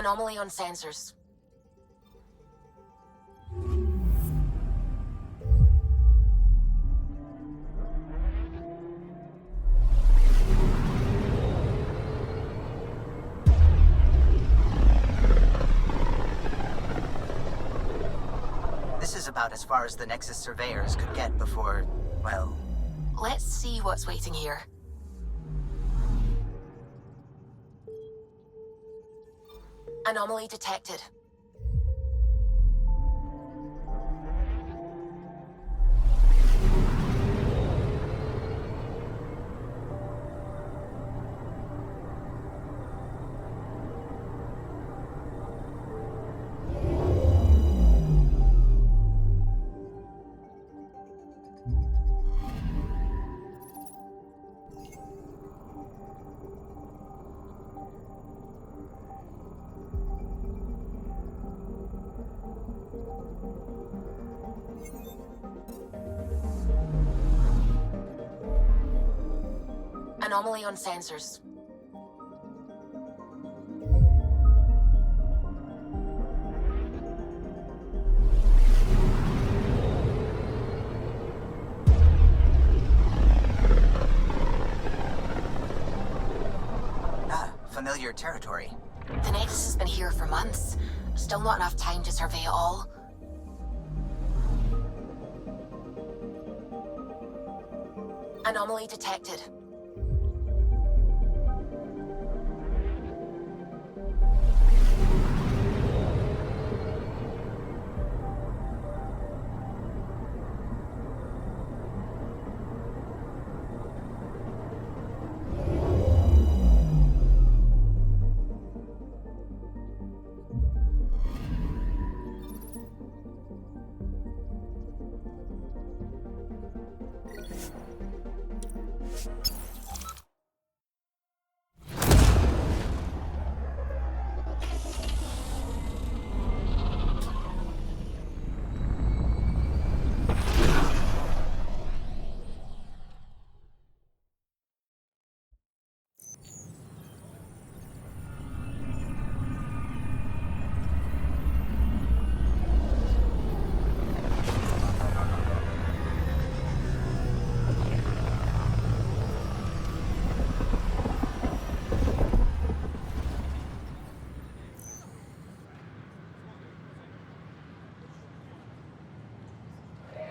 Anomaly on sensors. This is about as far as the Nexus surveyors could get before, well... Let's see what's waiting here. Anomaly detected. Anomaly on sensors. Familiar territory. The Nexus has been here for months. Still not enough time to survey it all. Anomaly detected.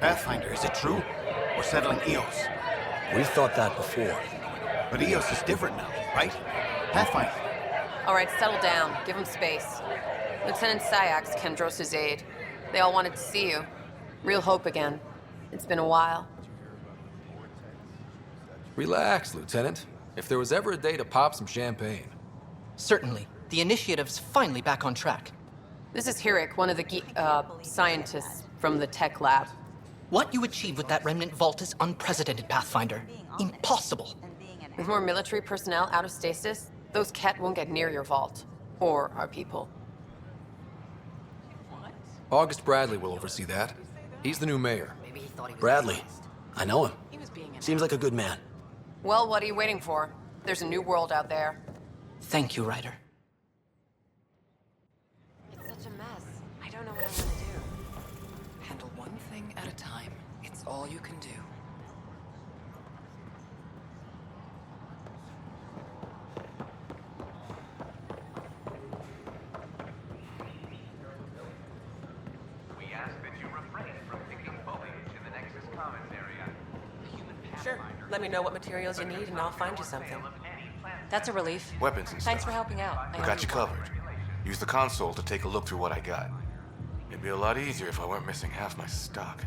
Pathfinder, is it true? We're settling Eos. We've thought that before. But Eos is different now, right? Pathfinder. All right, settle down. Give him space. Lieutenant Syax, Kendros' aide. They all wanted to see you. Real hope again. It's been a while. Relax, Lieutenant. If there was ever a day to pop some champagne. Certainly. The initiative's finally back on track. This is Hirik, one of the scientists from the tech lab. What you achieved with that remnant vault is unprecedented, Pathfinder. Impossible. With more military personnel out of stasis, those Ket won't get near your vault. Or our people. August Bradley will oversee that. He's the new mayor. Bradley. I know him. Seems like a good man. Well, what are you waiting for? There's a new world out there. Thank you, Ryder. It's such a mess. I don't know what I'm gonna do. Handle one thing at a time. It's all you can do. We ask that you refrain from picking foliage in the Nexus Commons area. Sure. Let me know what materials you need and I'll find you something. That's a relief. Weapons and Thanks stuff. for helping out. I Got you covered. Use the console to take a look through what I got. It'd be a lot easier if I weren't missing half my stock.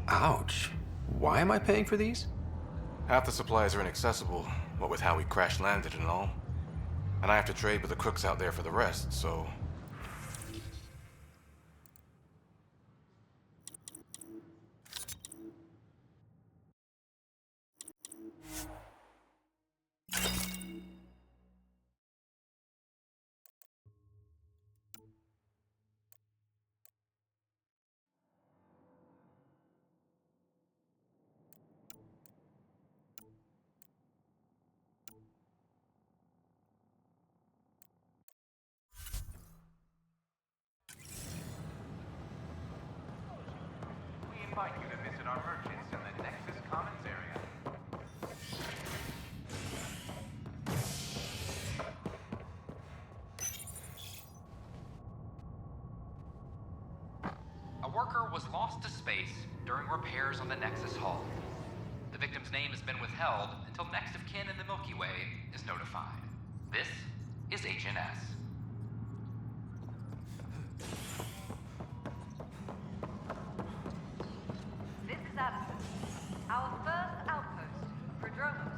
Ouch. Why am I paying for these? Half the supplies are inaccessible, what with how we crash landed and all. And I have to trade with the crooks out there for the rest, so... invite you to visit our merchants in the Nexus Commons area. A worker was lost to space during repairs on the Nexus hull. The victim's name has been withheld until next of kin in the Milky Way is notified. This is HNS. This is Addison. Our first outpost, Prodromos,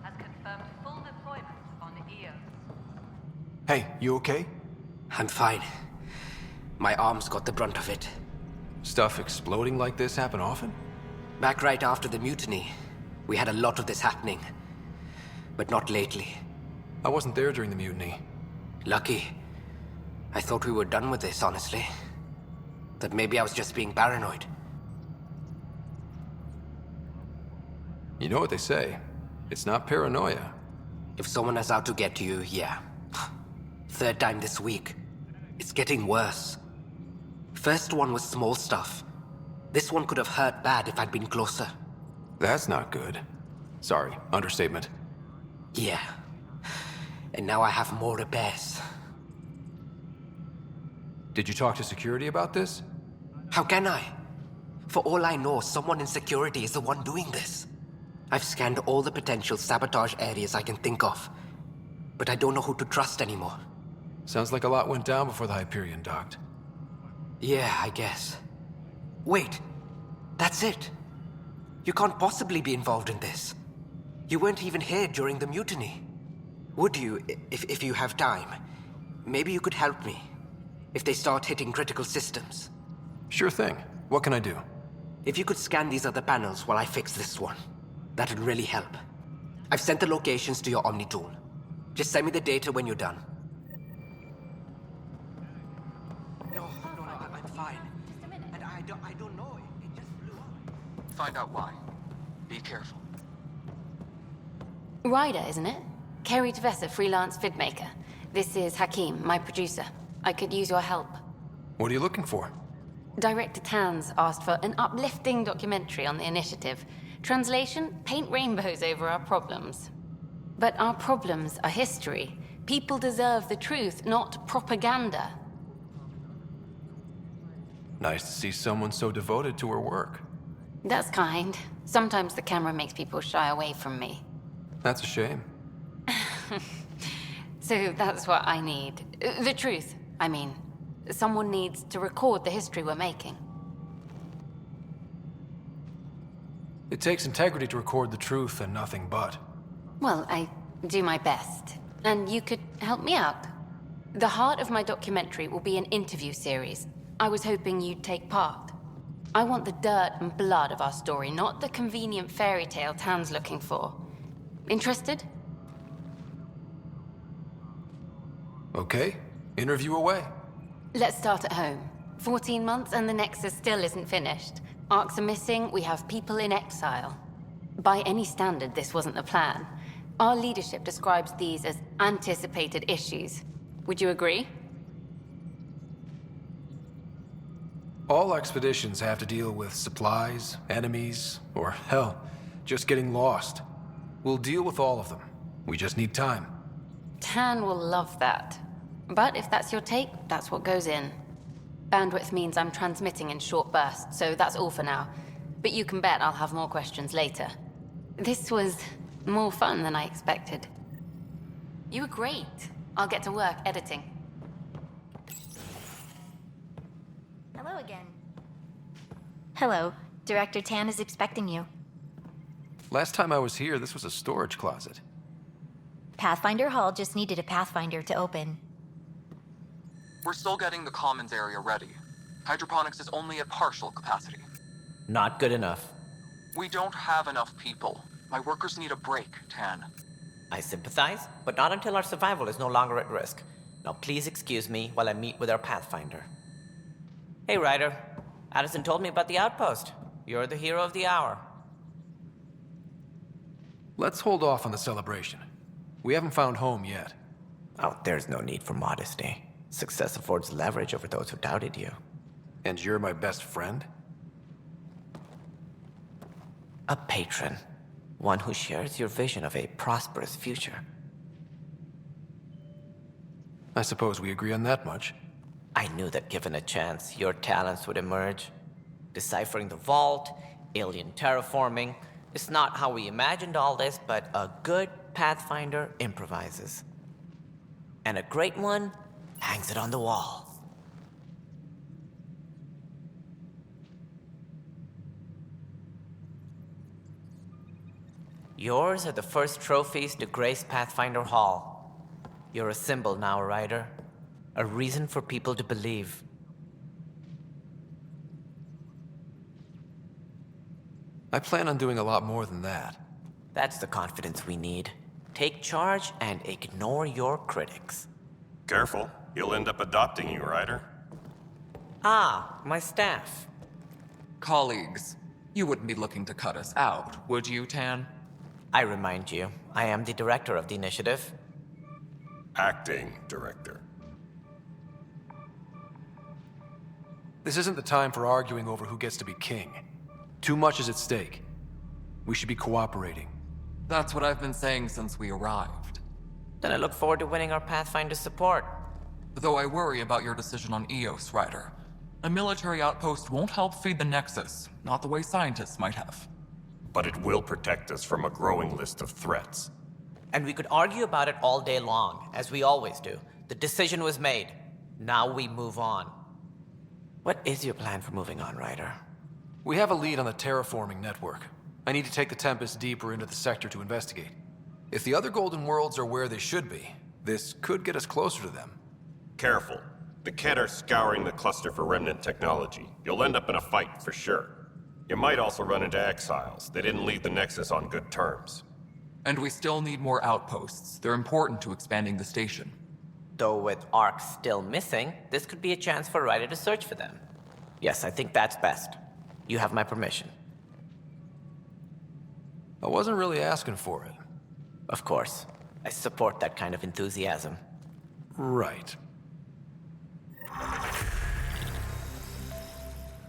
has confirmed full deployment on Eos. Hey, you okay? I'm fine. My arms got the brunt of it. Stuff exploding like this happen often? Back right after the mutiny, we had a lot of this happening. But not lately. I wasn't there during the mutiny. Lucky. I thought we were done with this, honestly. That maybe I was just being paranoid. You know what they say. It's not paranoia. If someone is out to get you, yeah. Third time this week. It's getting worse. First one was small stuff. This one could have hurt bad if I'd been closer. That's not good. Sorry, understatement. Yeah. And now I have more repairs. Did you talk to security about this? How can I? For all I know, someone in security is the one doing this. I've scanned all the potential sabotage areas I can think of. But I don't know who to trust anymore. Sounds like a lot went down before the Hyperion docked. Yeah, I guess. Wait. That's it. You can't possibly be involved in this. You weren't even here during the mutiny. Would you, if you have time? Maybe you could help me. If they start hitting critical systems. Sure thing. What can I do? If you could scan these other panels while I fix this one, that'd really help. I've sent the locations to your Omni tool. Just send me the data when you're done. No, I'm fine. And I don't know. It just blew up. Find out why. Be careful. Ryder, isn't it? Kerry Tavessa, freelance vidmaker. This is Hakim, my producer. I could use your help. What are you looking for? Director Tans asked for an uplifting documentary on the initiative. Translation, paint rainbows over our problems. But our problems are history. People deserve the truth, not propaganda. Nice to see someone so devoted to her work. That's kind. Sometimes the camera makes people shy away from me. That's a shame. So that's what I need. The truth, I mean. Someone needs to record the history we're making. It takes integrity to record the truth and nothing but. Well, I do my best. And you could help me out. The heart of my documentary will be an interview series. I was hoping you'd take part. I want the dirt and blood of our story, not the convenient fairy tale Tan's looking for. Interested? Okay, interview away. Let's start at home. 14 months and the Nexus still isn't finished. Arcs are missing, we have people in exile. By any standard, this wasn't the plan. Our leadership describes these as anticipated issues. Would you agree? All expeditions have to deal with supplies, enemies, or hell, just getting lost. We'll deal with all of them. We just need time. Tan will love that. But if that's your take, that's what goes in. Bandwidth means I'm transmitting in short bursts, so that's all for now. But you can bet I'll have more questions later. This was more fun than I expected. You were great. I'll get to work editing. Hello again. Hello. Director Tan is expecting you. Last time I was here, this was a storage closet. Pathfinder Hall just needed a Pathfinder to open. We're still getting the commons area ready. Hydroponics is only at partial capacity. Not good enough. We don't have enough people. My workers need a break, Tan. I sympathize, but not until our survival is no longer at risk. Now please excuse me while I meet with our Pathfinder. Hey, Ryder. Addison told me about the outpost. You're the hero of the hour. Let's hold off on the celebration. We haven't found home yet. Oh, there's no need for modesty. Success affords leverage over those who doubted you. And you're my best friend? A patron. One who shares your vision of a prosperous future. I suppose we agree on that much. I knew that given a chance, your talents would emerge. Deciphering the vault, alien terraforming. It's not how we imagined all this, but a good Pathfinder improvises. And a great one hangs it on the wall. Yours are the first trophies to grace Pathfinder Hall. You're a symbol now, Ryder. A reason for people to believe. I plan on doing a lot more than that. That's the confidence we need. Take charge and ignore your critics. Careful, he'll end up adopting you, Ryder. Ah, my staff. Colleagues, you wouldn't be looking to cut us out, would you, Tan? I remind you, I am the director of the initiative. Acting director. This isn't the time for arguing over who gets to be king. Too much is at stake. We should be cooperating. That's what I've been saying since we arrived. Then I look forward to winning our Pathfinder support. Though I worry about your decision on Eos, Ryder. A military outpost won't help feed the Nexus, not the way scientists might have. But it will protect us from a growing list of threats. And we could argue about it all day long, as we always do. The decision was made. Now we move on. What is your plan for moving on, Ryder? We have a lead on the terraforming network. I need to take the Tempest deeper into the sector to investigate. If the other Golden Worlds are where they should be, this could get us closer to them. Careful. The Kett are scouring the cluster for remnant technology. You'll end up in a fight, for sure. You might also run into exiles. They didn't leave the Nexus on good terms. And we still need more outposts. They're important to expanding the station. Though with Ark still missing, this could be a chance for Ryder to search for them. Yes, I think that's best. You have my permission. I wasn't really asking for it. Of course. I support that kind of enthusiasm. Right.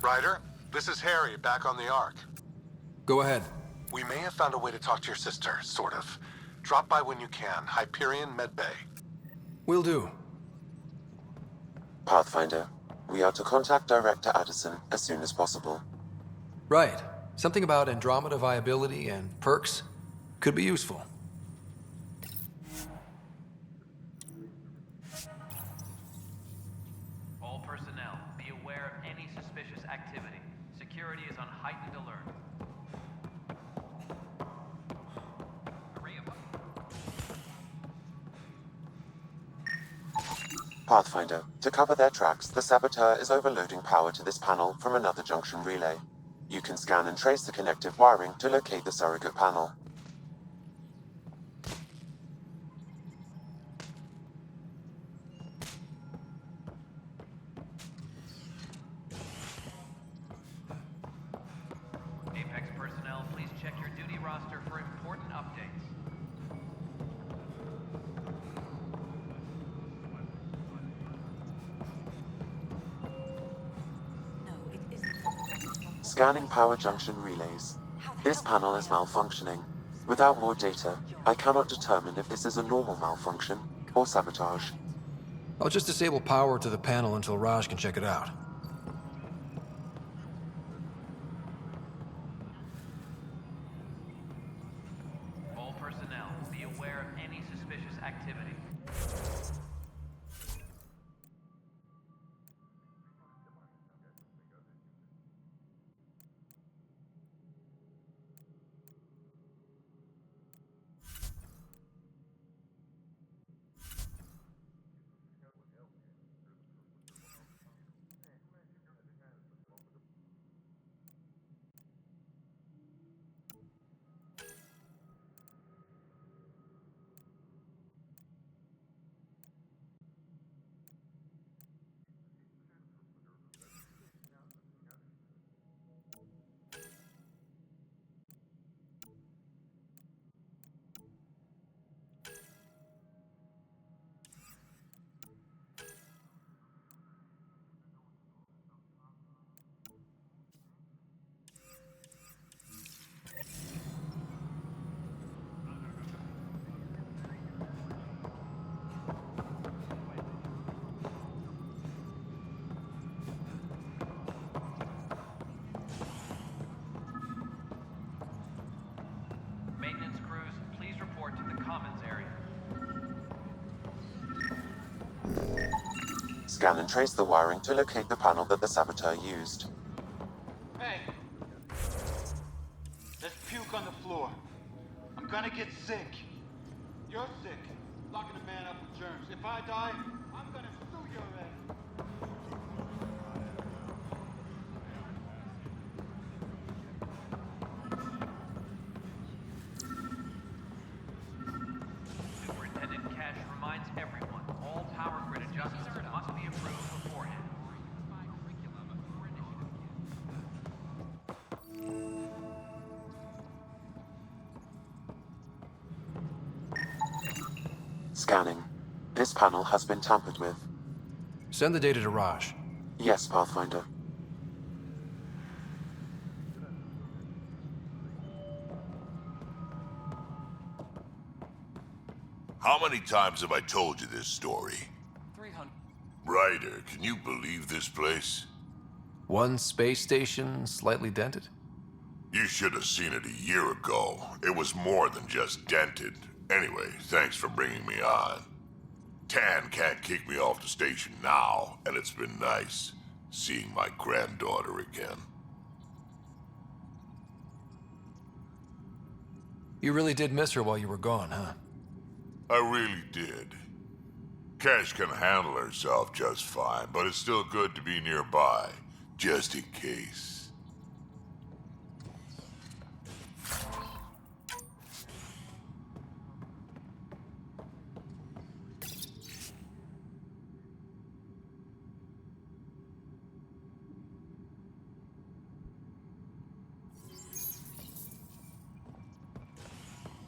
Ryder, this is Harry, back on the Ark. Go ahead. We may have found a way to talk to your sister, sort of. Drop by when you can. Hyperion Medbay. Will do. Pathfinder, we are to contact Director Addison as soon as possible. Right. Something about Andromeda viability and perks could be useful. All personnel, be aware of any suspicious activity. Security is on heightened alert. Pathfinder, to cover their tracks, the Saboteur is overloading power to this panel from another junction relay. You can scan and trace the connective wiring to locate the surrogate panel. Apex personnel, please check your duty roster for important updates. Scanning power junction relays. This panel is malfunctioning. Without more data, I cannot determine if this is a normal malfunction or sabotage. I'll just disable power to the panel until Raj can check it out. All personnel, be aware of any suspicious activity. Scan and trace the wiring to locate the panel that the saboteur used. Hey! There's puke on the floor. I'm gonna get sick. You're sick. Locking a man up with germs. If I die, I'm gonna sue your ass. Superintendent Cash reminds everyone, all power grid adjustments must be approved beforehand. Scanning. This panel has been tampered with. Send the data to Raj. Yes, Pathfinder. How many times have I told you this story? 300. Ryder, can you believe this place? One space station slightly dented? You should have seen it a year ago. It was more than just dented. Anyway, thanks for bringing me on. Tan can't kick me off the station now, and it's been nice seeing my granddaughter again. You really did miss her while you were gone, huh? I really did. Cash can handle herself just fine, but it's still good to be nearby, just in case.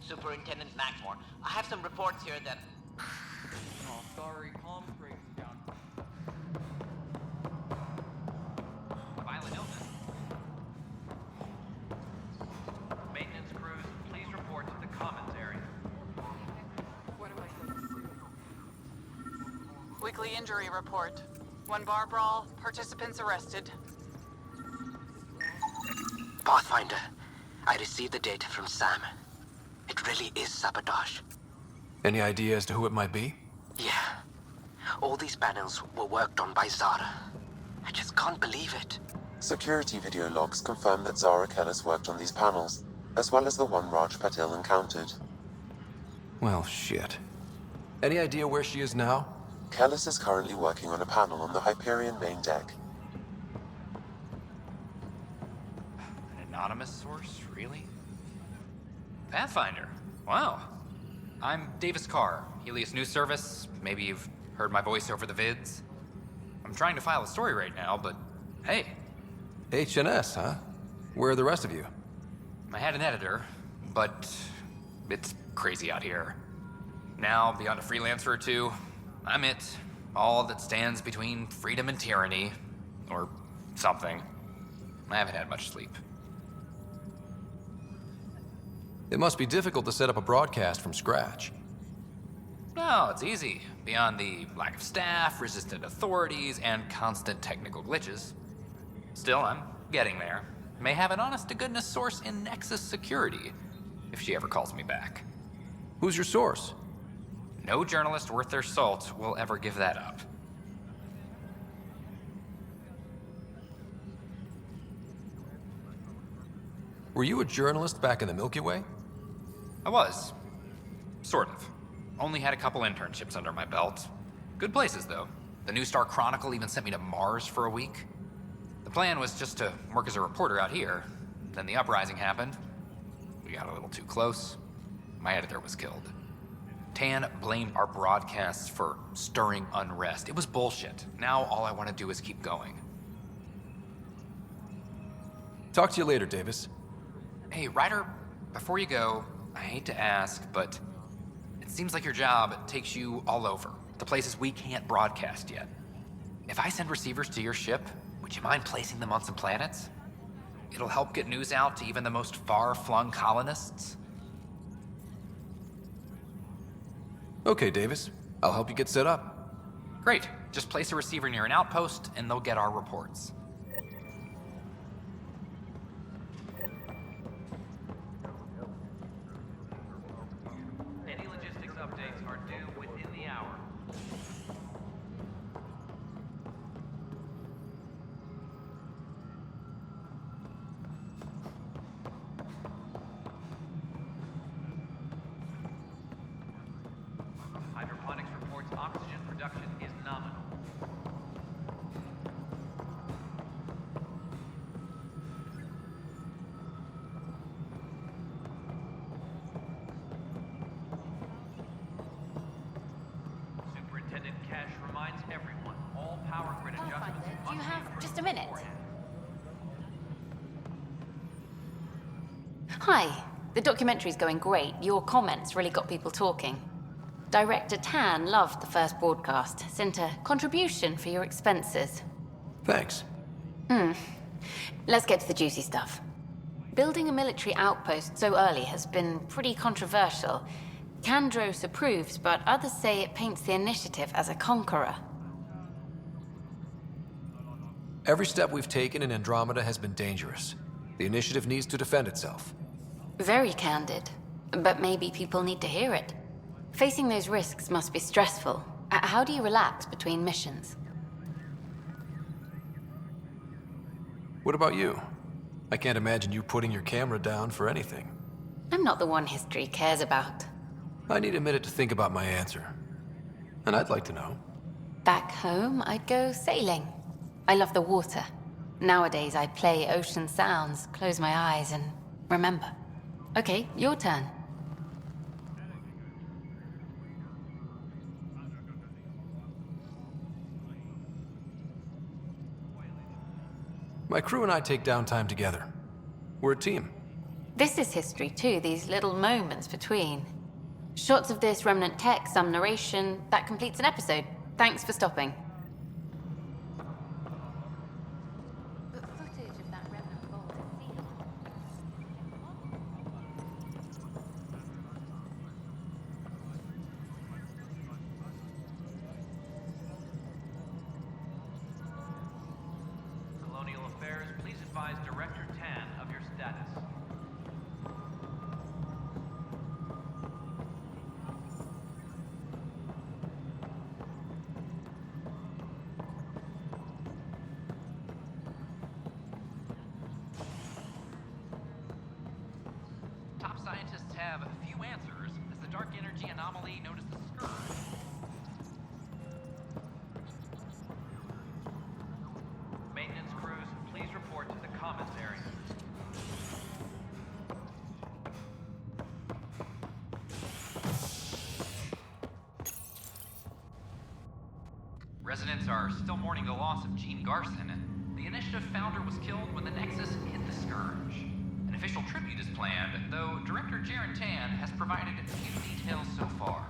Superintendent Mackmore, I have some reports here that... Oh, sorry, comms breaking down. Violent illness. Maintenance crews, please report to the commons area. What am I going to see? Weekly injury report. One bar brawl, participants arrested. Pathfinder, I received the data from Sam. It really is sabotage. Any idea as to who it might be? Yeah. All these panels were worked on by Zara. I just can't believe it. Security video logs confirm that Zara Kellis worked on these panels, as well as the one Raj Patil encountered. Well, shit. Any idea where she is now? Kellis is currently working on a panel on the Hyperion main deck. An anonymous source, really? Pathfinder. Wow. I'm Davis Carr, Helios News Service. Maybe you've heard my voice over the vids. I'm trying to file a story right now, but hey. HNS, huh? Where are the rest of you? I had an editor, but it's crazy out here. Now, beyond a freelancer or two, I'm it. All that stands between freedom and tyranny. Or something. I haven't had much sleep. It must be difficult to set up a broadcast from scratch. No, it's easy. Beyond the lack of staff, resistant authorities, and constant technical glitches. Still, I'm getting there. May have an honest-to-goodness source in Nexus security, if she ever calls me back. Who's your source? No journalist worth their salt will ever give that up. Were you a journalist back in the Milky Way? I was. Sort of. Only had a couple internships under my belt. Good places, though. The New Star Chronicle even sent me to Mars for a week. The plan was just to work as a reporter out here. Then the uprising happened. We got a little too close. My editor was killed. Tan blamed our broadcasts for stirring unrest. It was bullshit. Now all I want to do is keep going. Talk to you later, Davis. Hey, Ryder, before you go, I hate to ask, but it seems like your job takes you all over, to places we can't broadcast yet. If I send receivers to your ship, would you mind placing them on some planets? It'll help get news out to even the most far-flung colonists. Okay, Davis. I'll help you get set up. Great. Just place a receiver near an outpost, and they'll get our reports. Any logistics updates are due within the hour. oxygen production is nominal. Superintendent Cash reminds everyone, all power grid adjustments Do you must have be approved just a minute? beforehand. Hi. The documentary's going great. Your comments really got people talking. Director Tan loved the first broadcast. Sent a contribution for your expenses. Thanks. Let's get to the juicy stuff. Building a military outpost so early has been pretty controversial. Kandros approves, but others say it paints the initiative as a conqueror. Every step we've taken in Andromeda has been dangerous. The initiative needs to defend itself. Very candid. But maybe people need to hear it. Facing those risks must be stressful. How do you relax between missions? What about you? I can't imagine you putting your camera down for anything. I'm not the one history cares about. I need a minute to think about my answer. And I'd like to know. Back home, I'd go sailing. I love the water. Nowadays, I play ocean sounds, close my eyes, and remember. Okay, your turn. My crew and I take downtime together. We're a team. This is history too, these little moments between. Shots of this remnant tech, some narration, that completes an episode. Thanks for stopping. Colonial Affairs, please advise Director Tan of your status. Top scientists have few answers as the dark energy anomaly known as the Scourge. Maintenance crews, please report to the commons area. Residents are still mourning the loss of Gene Garson. The initiative founder was killed when the Nexus hit the Scourge. An official tribute is planned, though Director Jaren Tan has provided few details so far.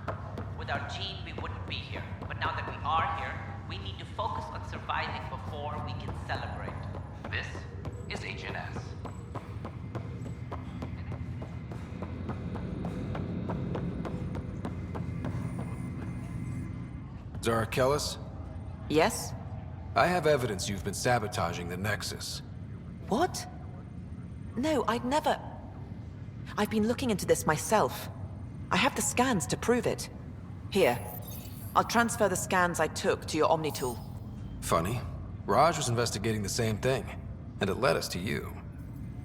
Without Gene, we wouldn't be here. But now that we are here, we need to focus on surviving before we can celebrate. This is HNS. Zara Kellis? Yes? I have evidence you've been sabotaging the Nexus. What? No, I'd never... I've been looking into this myself. I have the scans to prove it. Here. I'll transfer the scans I took to your Omni tool. Funny. Raj was investigating the same thing, and it led us to you.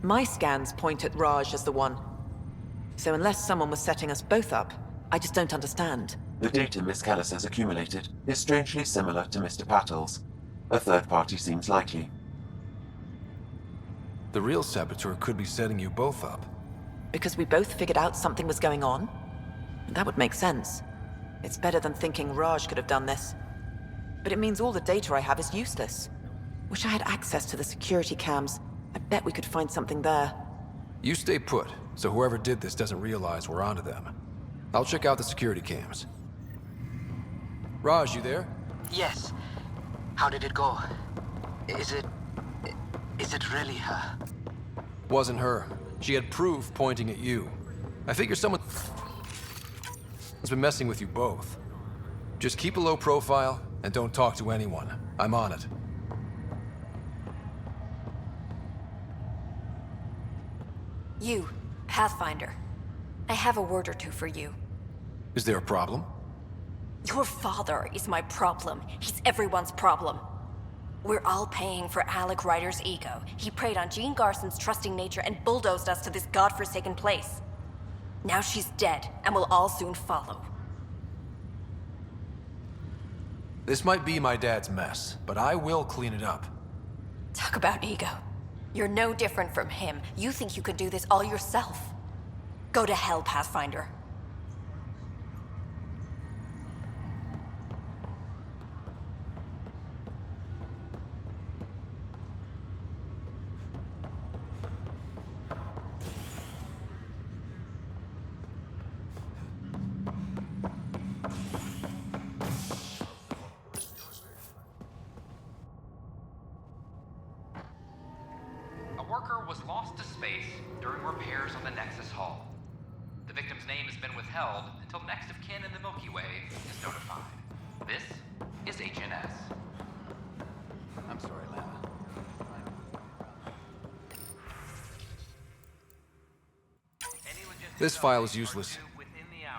My scans point at Raj as the one. So unless someone was setting us both up, I just don't understand. The data Miss Kellis has accumulated is strangely similar to Mr. Patel's. A third party seems likely. The real saboteur could be setting you both up. Because we both figured out something was going on? That would make sense. It's better than thinking Raj could have done this. But it means all the data I have is useless. Wish I had access to the security cams. I bet we could find something there. You stay put, so whoever did this doesn't realize we're onto them. I'll check out the security cams. Raj, you there? Yes. How did it go? Is it really her? Wasn't her. She had proof pointing at you. I figure someone has been messing with you both. Just keep a low profile and don't talk to anyone. I'm on it. You, Pathfinder. I have a word or two for you. Is there a problem? Your father is my problem. He's everyone's problem. We're all paying for Alec Ryder's ego. He preyed on Jean Garson's trusting nature and bulldozed us to this godforsaken place. Now she's dead, and we'll all soon follow. This might be my dad's mess, but I will clean it up. Talk about ego. You're no different from him. You think you could do this all yourself. Go to hell, Pathfinder. A worker was lost to space during repairs on the Nexus Hull. The victim's name has been withheld until next of kin in the Milky Way is notified. This is HNS. I'm sorry, Lana. This file is useless.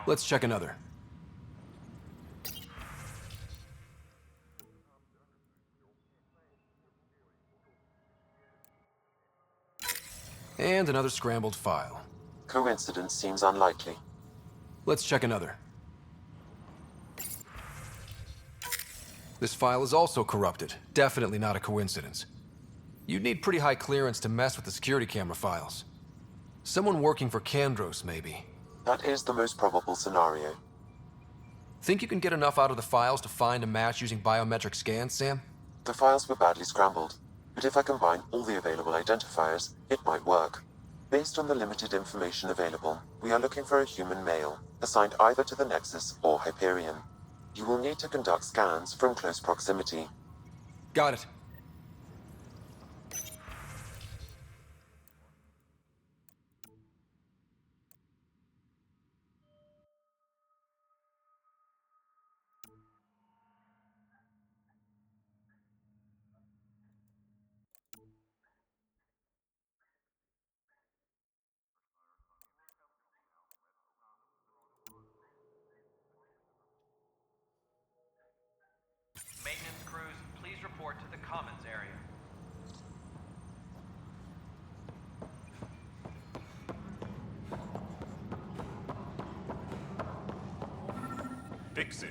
Let's check another. And another scrambled file. Coincidence seems unlikely. Let's check another. This file is also corrupted. Definitely not a coincidence. You'd need pretty high clearance to mess with the security camera files. Someone working for Kandros, maybe. That is the most probable scenario. Think you can get enough out of the files to find a match using biometric scans, Sam? The files were badly scrambled, but if I combine all the available identifiers, it might work. Based on the limited information available, we are looking for a human male, assigned either to the Nexus or Hyperion. You will need to conduct scans from close proximity. Got it. Maintenance crews, please report to the Commons area. Fix it.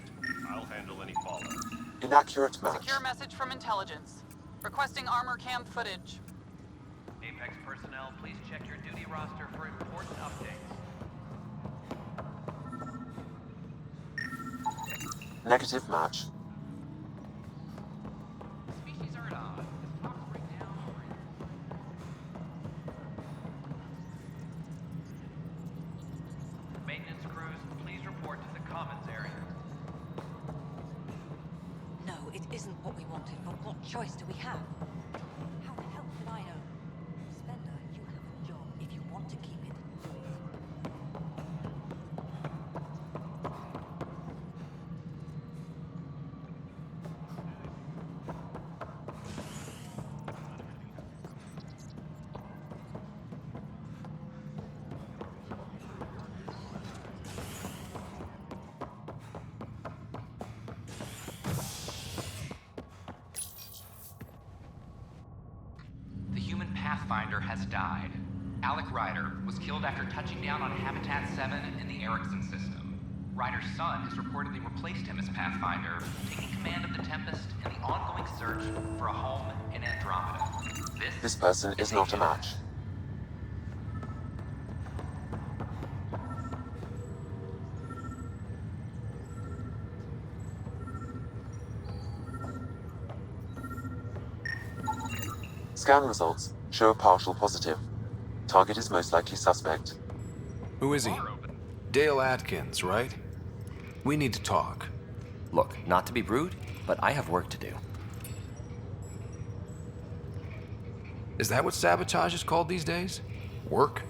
I'll handle any fallout. Inaccurate match. Secure message from intelligence. Requesting armor cam footage. Apex personnel, please check your duty roster for important updates. Negative match. Species are at odds. Is Fox right now? Maintenance crews, please report to the Commons area. No, it isn't what we wanted, but what choice do we have? How the hell can I know? Spender, you have a job. If you want to keep it, do it. The human Pathfinder has died. Alec Ryder was killed after touching down on Habitat 7 in the Erickson system. Ryder's son has reportedly replaced him as Pathfinder, taking command of the Tempest in the ongoing search for a home in Andromeda. This person is not a match. Scan results show a partial positive. Target is most likely suspect. Who is he? Dale Atkins, right? We need to talk. Look, not to be rude, but I have work to do. Is that what sabotage is called these days? Work?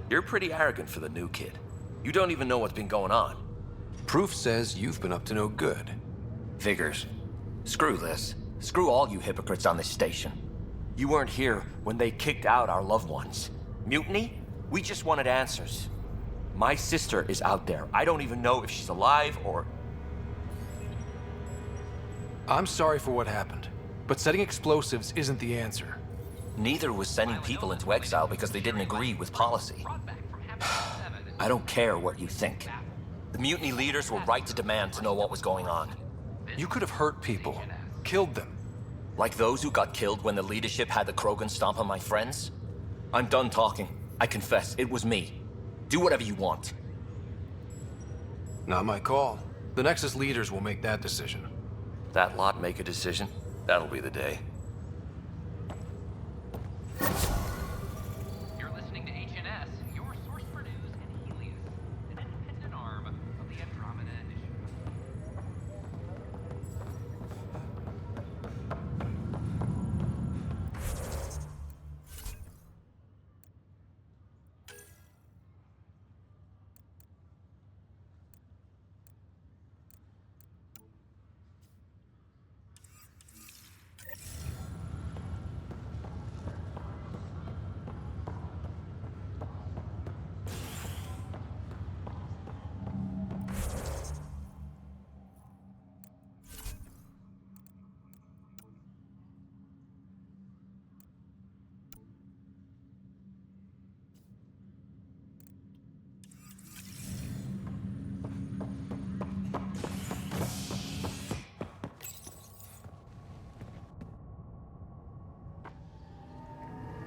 You're pretty arrogant for the new kid. You don't even know what's been going on. Proof says you've been up to no good. Figures. Screw this. Screw all you hypocrites on this station. You weren't here when they kicked out our loved ones. Mutiny? We just wanted answers. My sister is out there. I don't even know if she's alive or... I'm sorry for what happened, but setting explosives isn't the answer. Neither was sending people into exile because they didn't agree with policy. I don't care what you think. The mutiny leaders were right to demand to know what was going on. You could have hurt people, killed them. Like those who got killed when the leadership had the Krogan stomp on my friends? I'm done talking. I confess, it was me. Do whatever you want. Not my call. The Nexus leaders will make that decision. That lot make a decision? That'll be the day. You're listening to HNS, your source for news in Helios, an independent arm of the Andromeda Initiative.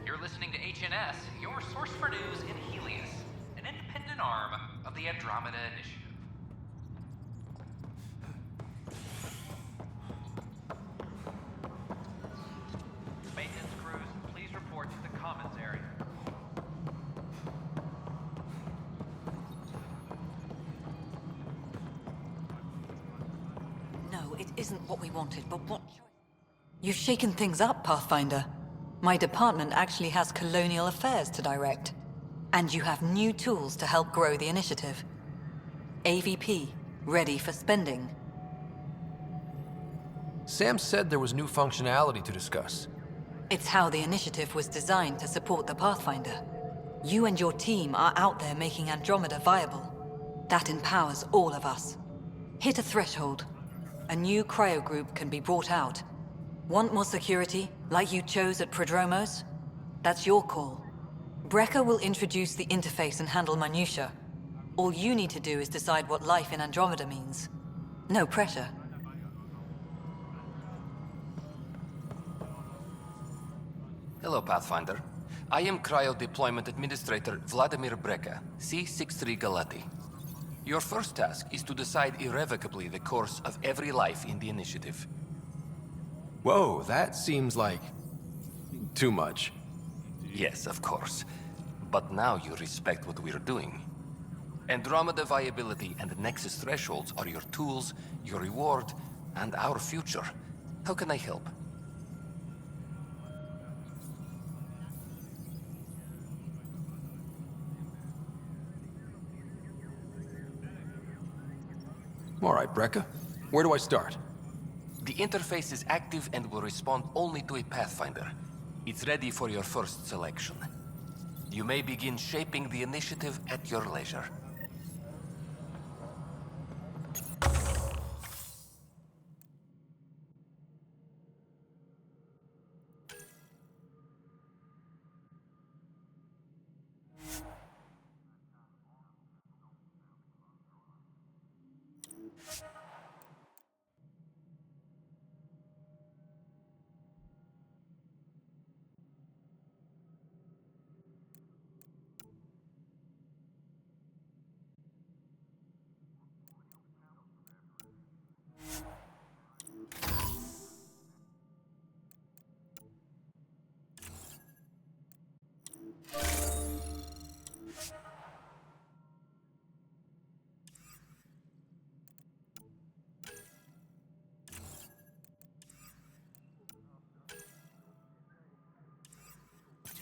You're listening to HNS, your source for news in Helios, an independent arm of the Andromeda Initiative. Maintenance crews, please report to the commons area. No, it isn't what we wanted, but what choice? You've shaken things up, Pathfinder. My department actually has colonial affairs to direct. And you have new tools to help grow the initiative. AVP, ready for spending. Sam said there was new functionality to discuss. It's how the initiative was designed to support the Pathfinder. You and your team are out there making Andromeda viable. That empowers all of us. Hit a threshold. A new cryo group can be brought out. Want more security, like you chose at Prodromos? That's your call. Brecker will introduce the interface and handle minutiae. All you need to do is decide what life in Andromeda means. No pressure. Hello, Pathfinder. I am Cryo Deployment Administrator Vladimir Brecker, C-63 Galati. Your first task is to decide irrevocably the course of every life in the initiative. Whoa, that seems like... too much. Yes, of course. But now you respect what we're doing. Andromeda viability and Nexus thresholds are your tools, your reward, and our future. How can I help? All right, Brekka. Where do I start? The interface is active and will respond only to a Pathfinder. It's ready for your first selection. You may begin shaping the initiative at your leisure.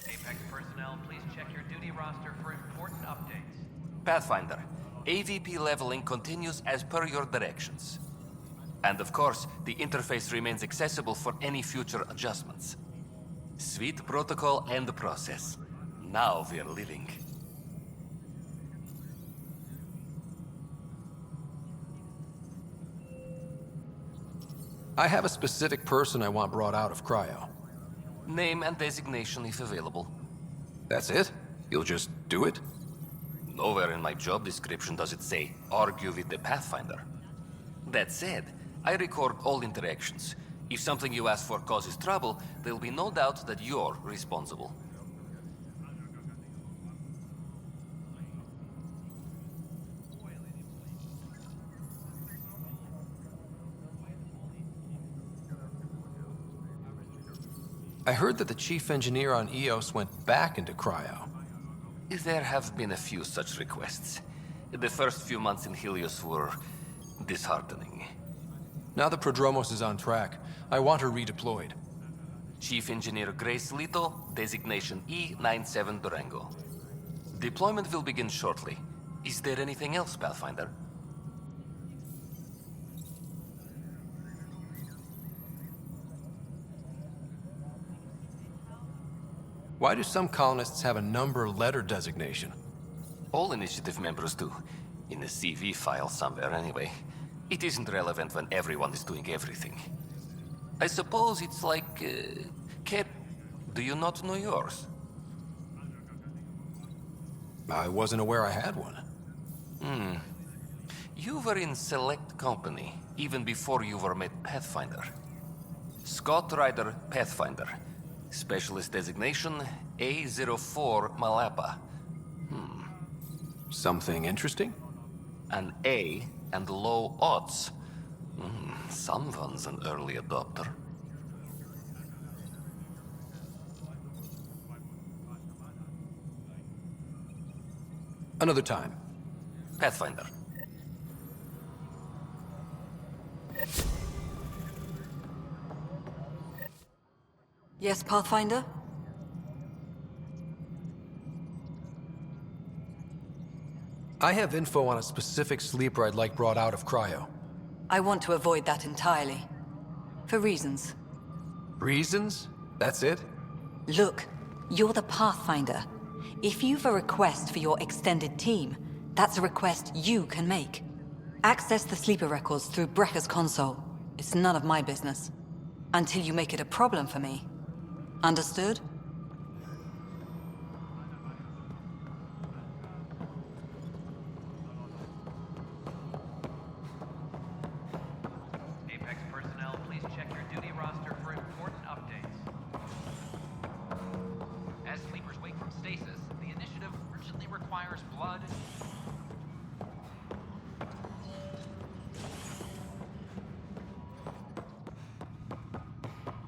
Apex personnel, please check your duty roster for important updates. Pathfinder, AVP leveling continues as per your directions. And of course, the interface remains accessible for any future adjustments. Sweet protocol and process. Now we're living. I have a specific person I want brought out of cryo. Name and designation if available. That's it? You'll just do it? Nowhere in my job description does it say, argue with the Pathfinder. That said, I record all interactions. If something you ask for causes trouble, there'll be no doubt that you're responsible. I heard that the chief engineer on Eos went back into cryo. There have been a few such requests. The first few months in Helios were disheartening. Now the Prodromos is on track. I want her redeployed. Chief Engineer Grace Lito, designation E97 Durango. Deployment will begin shortly. Is there anything else, Pathfinder? Why do some colonists have a number letter designation? All initiative members do. In a CV file somewhere, anyway. It isn't relevant when everyone is doing everything. I suppose it's like... Cap, do you not know yours? I wasn't aware I had one. You were in select company, even before you were made Pathfinder. Scott Ryder, Pathfinder. Specialist designation, A04 Malapa. Something interesting? An A and low odds. Someone's an early adopter. Another time. Pathfinder. Yes, Pathfinder? I have info on a specific sleeper I'd like brought out of cryo. I want to avoid that entirely. For reasons. Reasons? That's it? Look, you're the Pathfinder. If you've a request for your extended team, that's a request you can make. Access the sleeper records through Brekker's console. It's none of my business. Until you make it a problem for me. Understood? Apex personnel, please check your duty roster for important updates. As sleepers wake from stasis, the initiative urgently requires blood.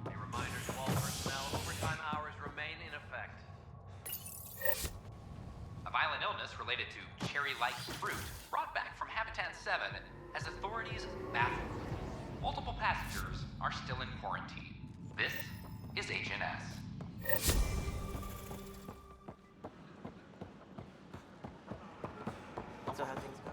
A reminder to all personnel, overtime hours remain in effect. A violent illness related to cherry-like fruit brought back from Habitat 7 has authorities baffled. Multiple passengers are still in quarantine. This is HNS. So how things go?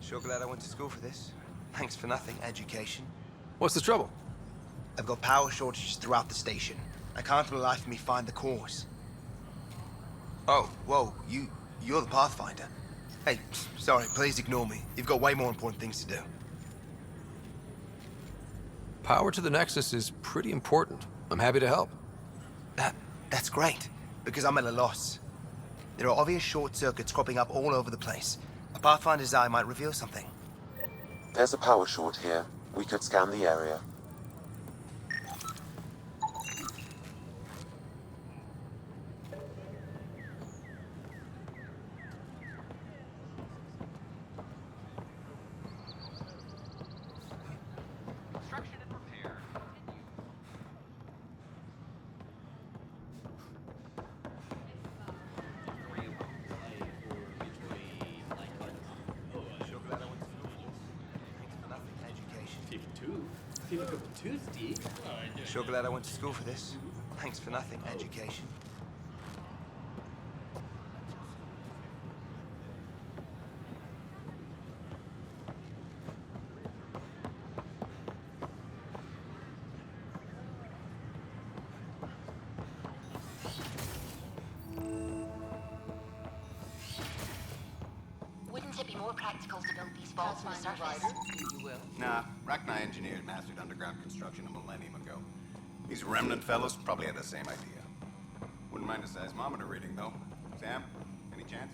Sure glad I went to school for this. Thanks for nothing, education. What's the trouble? I've got power shortages throughout the station. I can't for the life of me find the cause. Oh, whoa, you're the Pathfinder. Hey, sorry, please ignore me. You've got way more important things to do. Power to the Nexus is pretty important. I'm happy to help. That's great, because I'm at a loss. There are obvious short circuits cropping up all over the place. A Pathfinder's eye might reveal something. There's a power short here. We could scan the area. Construction and repair Sure glad I went to school for this. Thanks for nothing, education. Wouldn't it be more practical to build these vaults from the surface. Nah, Rachni engineers mastered underground construction a millennium ago. These remnant fellows probably had the same idea. Wouldn't mind a seismometer reading, though. Sam, any chance?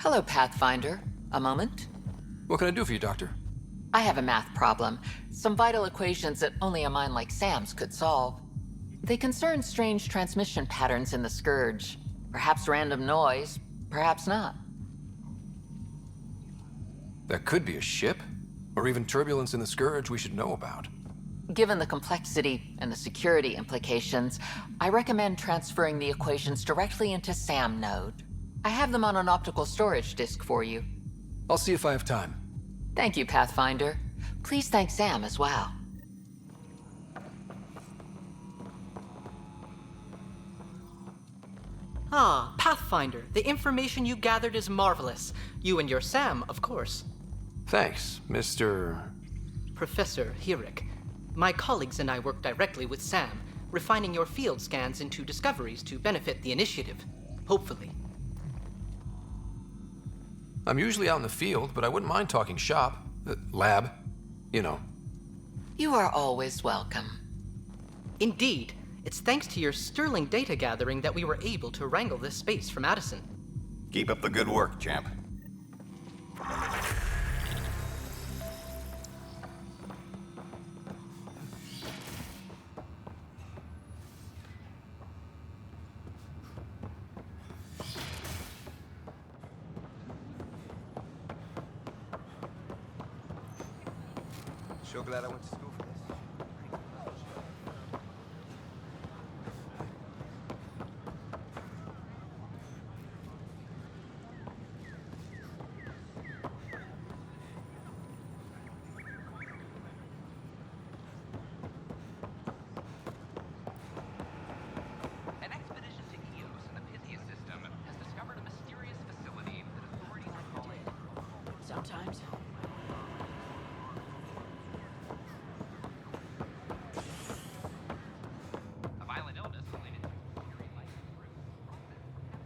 Hello, Pathfinder. A moment? What can I do for you, Doctor? I have a math problem. Some vital equations that only a mind like Sam's could solve. They concern strange transmission patterns in the Scourge. Perhaps random noise, perhaps not. That could be a ship, or even turbulence in the Scourge we should know about. Given the complexity and the security implications, I recommend transferring the equations directly into SAM node. I have them on an optical storage disk for you. I'll see if I have time. Thank you, Pathfinder. Please thank Sam as well. Ah, Pathfinder, the information you gathered is marvelous. You and your Sam, of course. Thanks, Mr. Professor Hirik. My colleagues and I work directly with Sam, refining your field scans into discoveries to benefit the initiative. Hopefully. I'm usually out in the field, but I wouldn't mind talking shop. Lab. You know. You are always welcome. Indeed. It's thanks to your sterling data gathering that we were able to wrangle this space from Addison. Keep up the good work, champ. Sure glad I went to school for this. An expedition to Eos in the Pythia system has discovered a mysterious facility that authorities are calling... Sometimes. A violent illness related to Cherry-like fruit brought them from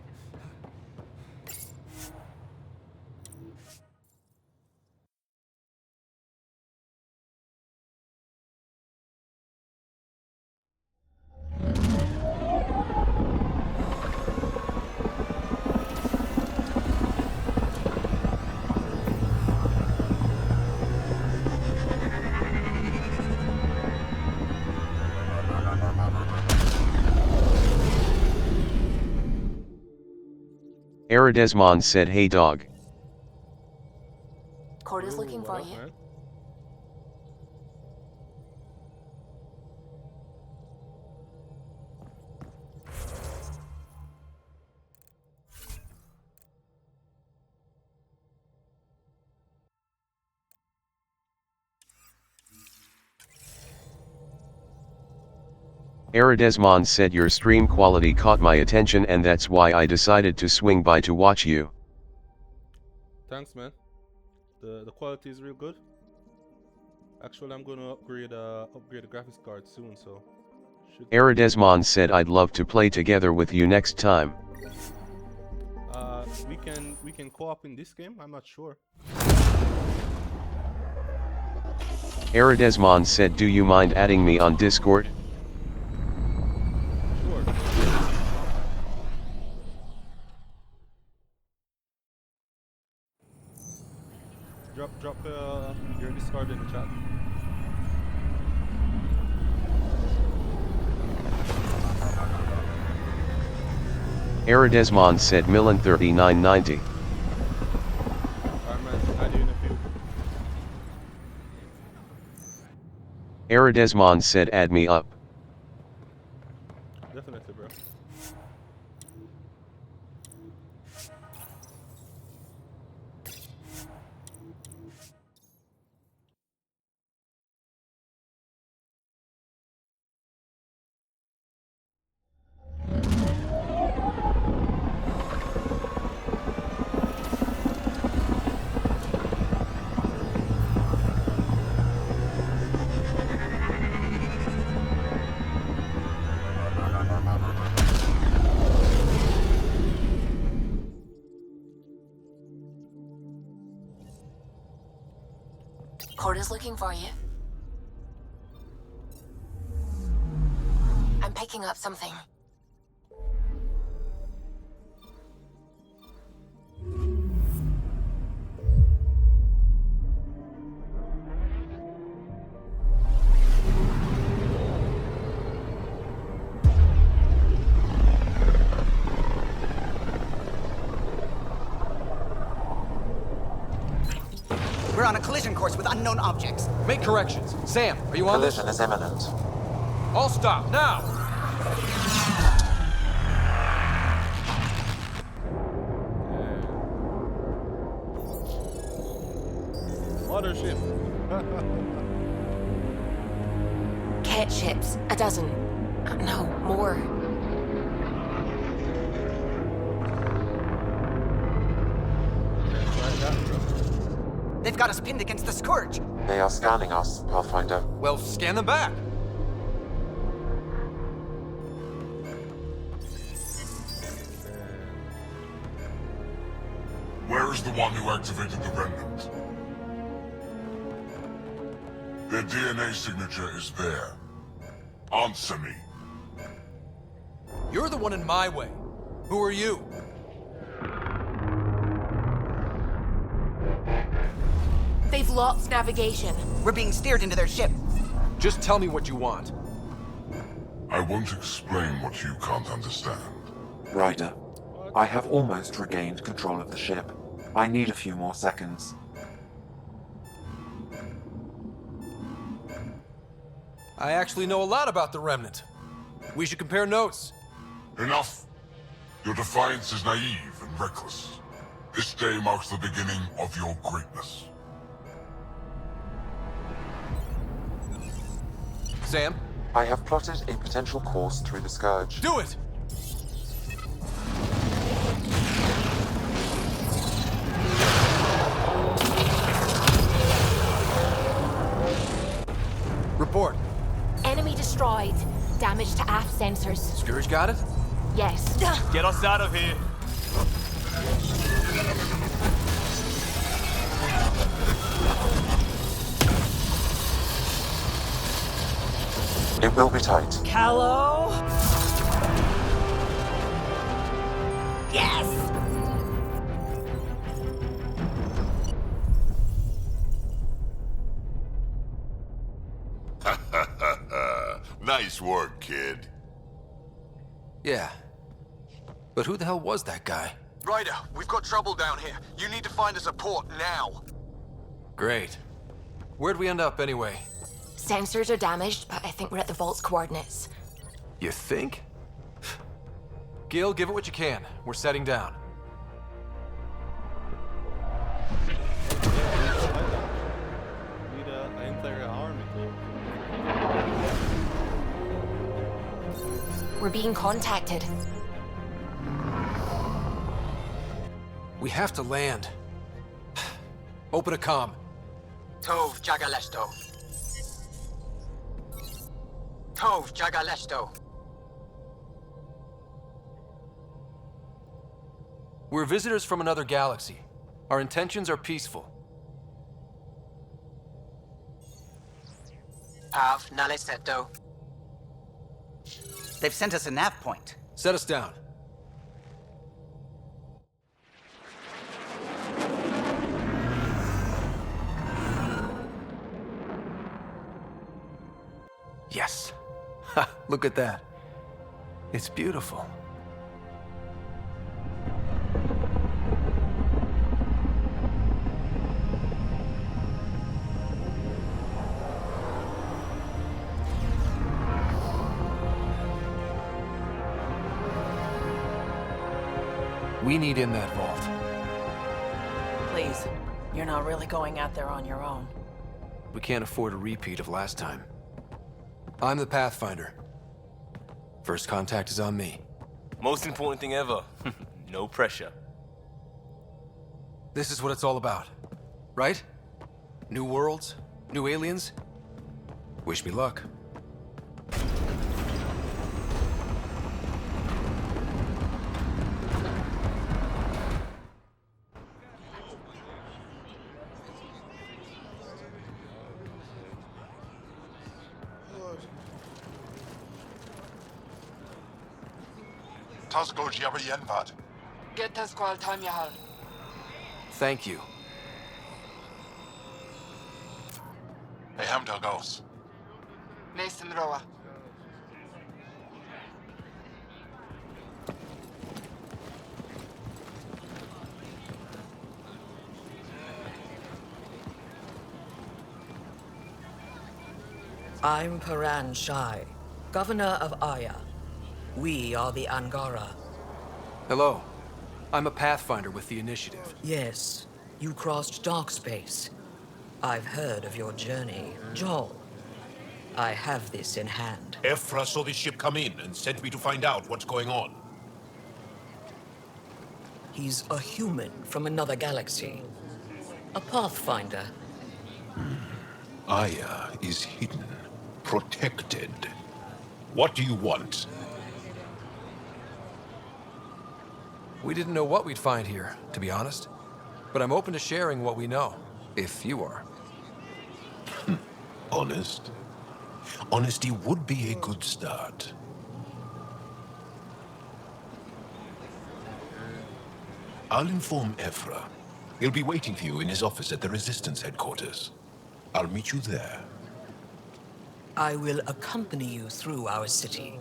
Aradesmond said, "Hey dog." Corda's looking for you. Aradesmond said, "Your stream quality caught my attention and that's why I decided to swing by to watch you." Thanks, man. The quality is real good. Actually, I'm gonna upgrade the graphics card soon, so. Aradesmond said, "I'd love to play together with you next time." We can co-op in this game. I'm not sure. Aradesmond said, "Do you mind adding me on Discord?" Sure. Drop your Discord in the chat. Aradesmond said, "Millen 3990. Aradesmond said, "Add me up." Definitely, bro. Corda's looking for you. I'm picking up something. We're on a collision course with unknown objects. Make corrections. Sam, are you on this? Collision is imminent. All stop, now! Mothership. Cat ships. A dozen. No, more. They've got us pinned against the Scourge. They are scanning us, Pathfinder. Well, scan them back. Where is the one who activated the remnant? Their DNA signature is there. Answer me. You're the one in my way. Who are you? They've lost navigation. We're being steered into their ship. Just tell me what you want. I won't explain what you can't understand. Ryder, I have almost regained control of the ship. I need a few more seconds. I actually know a lot about the Remnant. We should compare notes. Enough. Your defiance is naive and reckless. This day marks the beginning of your greatness. Sam? I have plotted a potential course through the Scourge. Do it! Report. Enemy destroyed. Damage to aft sensors. Scourge got it? Yes. Get us out of here. It will be tight. Callow? Yes! Nice work, kid. Yeah. But who the hell was that guy? Ryder, we've got trouble down here. You need to find us a port now. Great. Where'd we end up anyway? Sensors are damaged, but I think we're at the vault's coordinates. You think? Gil, give it what you can. We're setting down. Need an entire army to... We're being contacted. We have to land. Open a comm. Tov Jagalesto. Tov Jagalesto. We're visitors from another galaxy. Our intentions are peaceful. Pav Naleseto. They've sent us a nav point. Set us down. Yes. Ha, look at that. It's beautiful. We need in that vault. Please, you're not really going out there on your own. We can't afford a repeat of last time. I'm the Pathfinder. First contact is on me. Most important thing ever. No pressure. This is what it's all about, right? New worlds, new aliens. Wish me luck. Tasgo Jiabayenvad. Get us qual Tanyahal. Thank you. Hey, Hamdal goes. Nathan Roa. I'm Paran Shai, Governor of Aya. We are the Angara. Hello. I'm a Pathfinder with the Initiative. Yes, you crossed dark space. I've heard of your journey, Joel. I have this in hand. Ephra saw this ship come in and sent me to find out what's going on. He's a human from another galaxy. A Pathfinder. Aya is hidden, protected. What do you want? We didn't know what we'd find here, to be honest. But I'm open to sharing what we know, if you are. Honest? Honesty would be a good start. I'll inform Ephra. He'll be waiting for you in his office at the Resistance headquarters. I'll meet you there. I will accompany you through our city.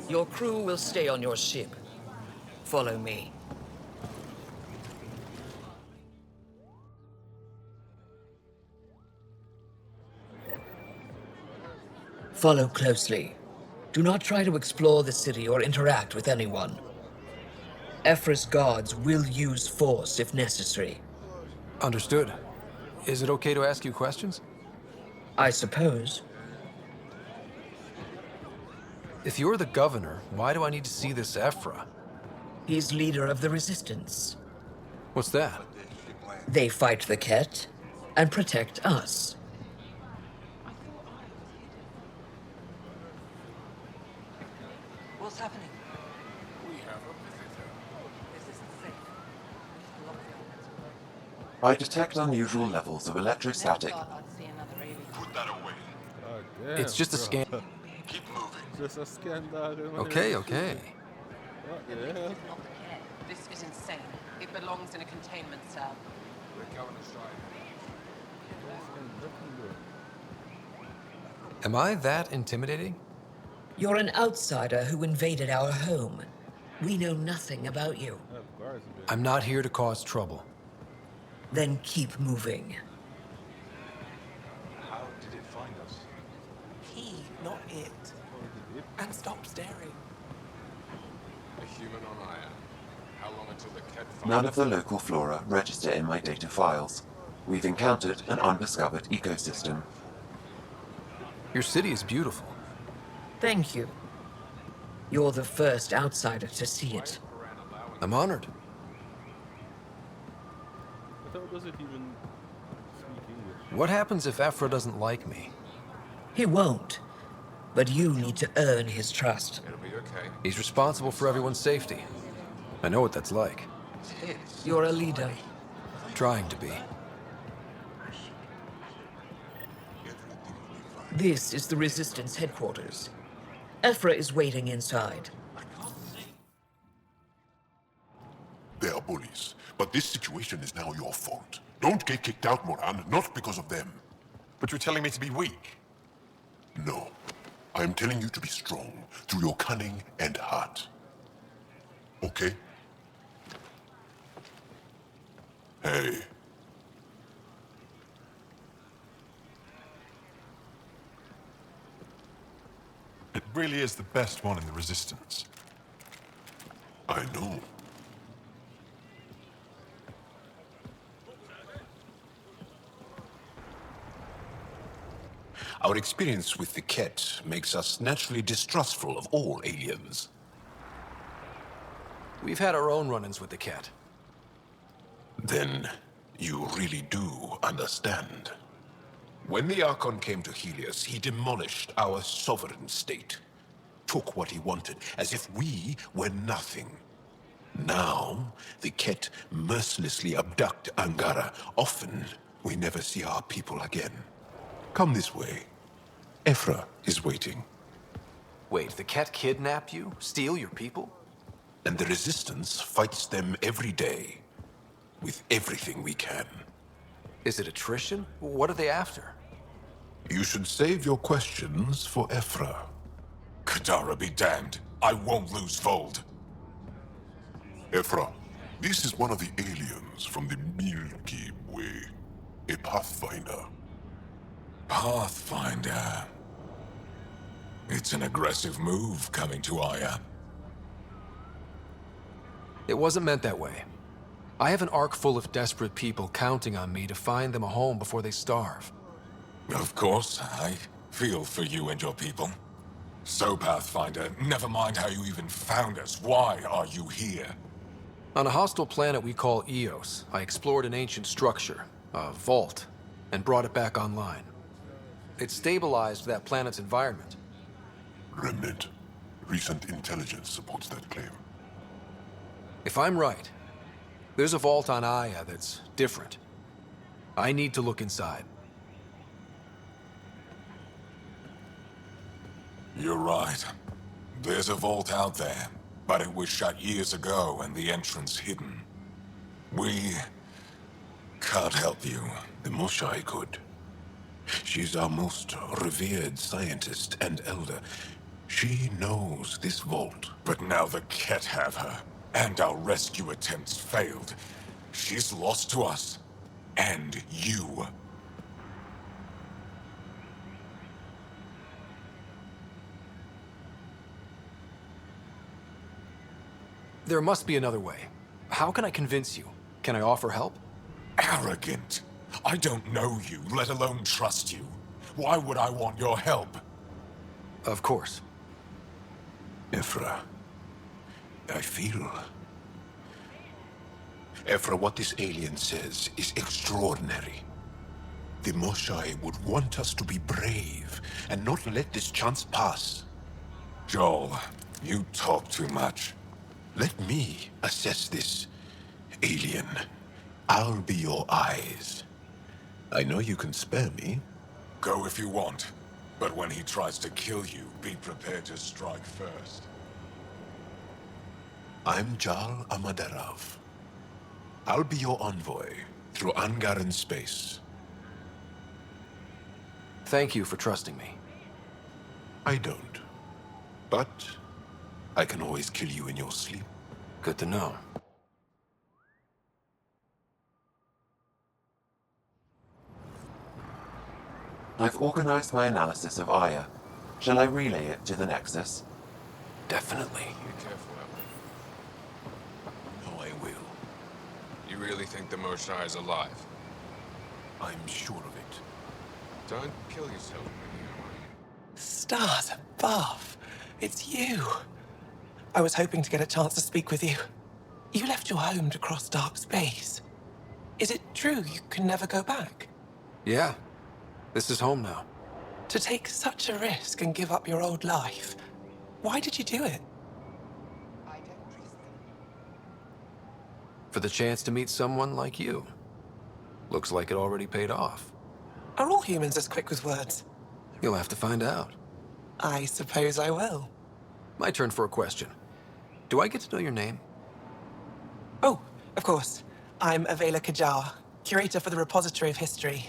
Your crew will stay on your ship. Follow me. Follow closely. Do not try to explore the city or interact with anyone. Ephra's guards will use force if necessary. Understood. Is it okay to ask you questions? I suppose. If you're the governor, why do I need to see this Ephra? He's leader of the Resistance. What's that? They fight the Ket and protect us. What's happening? I detect unusual levels of electrostatic. Put that away. Damn, It's just a bro. scan. Keep moving. Just a scan, dog. Okay, okay. What the hell? This is insane. It belongs in a containment cell. Am I that intimidating? You're an outsider who invaded our home. We know nothing about you. I'm not here to cause trouble. Then keep moving. How did it find us? He, not it. And stop staring. A human on Aya. How long until the Ket None of the local flora register in my data files. We've encountered an undiscovered ecosystem. Your city is beautiful. Thank you. You're the first outsider to see it. I'm honored. I thought it doesn't even speak English. What happens if Ephra doesn't like me? He won't. But you need to earn his trust. It'll be okay. He's responsible for everyone's safety. I know what that's like. You're a leader. Trying to be. This is the Resistance headquarters. Ephra is waiting inside. They are bullies, but this situation is now your fault. Don't get kicked out, Moran, not because of them. But you're telling me to be weak. No. I am telling you to be strong through your cunning and heart. Okay? Hey. It really is the best one in the Resistance. I know. Our experience with the Ket makes us naturally distrustful of all aliens. We've had our own run-ins with the Ket. Then you really do understand. When the Archon came to Helios, he demolished our sovereign state. Took what he wanted, as if we were nothing. Now, the Ket mercilessly abduct Angara. Often, we never see our people again. Come this way. Ephra is waiting. Wait, the Ket kidnap you? Steal your people? And the Resistance fights them every day, with everything we can. Is it attrition? What are they after? You should save your questions for Ephra. Kadara be damned. I won't lose Vold. Ephra, this is one of the aliens from the Milky Way. A Pathfinder. Pathfinder. It's an aggressive move coming to Aya. It wasn't meant that way. I have an ark full of desperate people counting on me to find them a home before they starve. Of course, I feel for you and your people. So, Pathfinder, never mind how you even found us. Why are you here? On a hostile planet we call Eos, I explored an ancient structure, a vault, and brought it back online. It stabilized that planet's environment. Remnant. Recent intelligence supports that claim. If I'm right, there's a vault on Aya that's different. I need to look inside. You're right. There's a vault out there, but it was shut years ago and the entrance hidden. We can't help you. The Moshai could. She's our most revered scientist and elder. She knows this vault. But now the Ket have her, and our rescue attempts failed. She's lost to us, and you. There must be another way. How can I convince you? Can I offer help? Arrogant. I don't know you, let alone trust you. Why would I want your help? Of course. Ephra, I feel... Ephra, what this alien says is extraordinary. The Moshai would want us to be brave and not let this chance pass. Joel, you talk too much. Let me assess this, alien. I'll be your eyes. I know you can spare me. Go if you want, but when he tries to kill you, be prepared to strike first. I'm Jal Amaderav. I'll be your envoy through Angaran space. Thank you for trusting me. I don't. But I can always kill you in your sleep. Good to know. I've organized my analysis of Aya. Shall I relay it to the Nexus? Definitely. Be careful out Oh, I will. there. You really think the Moshai is alive? I'm sure of it. Don't kill yourself. Stars above. It's you. I was hoping to get a chance to speak with you. You left your home to cross dark space. Is it true you can never go back? Yeah. This is home now. To take such a risk and give up your old life, why did you do it? For the chance to meet someone like you. Looks like it already paid off. Are all humans as quick with words? You'll have to find out. I suppose I will. My turn for a question. Do I get to know your name? Oh, of course. I'm Avela Kajar, curator for the Repository of History.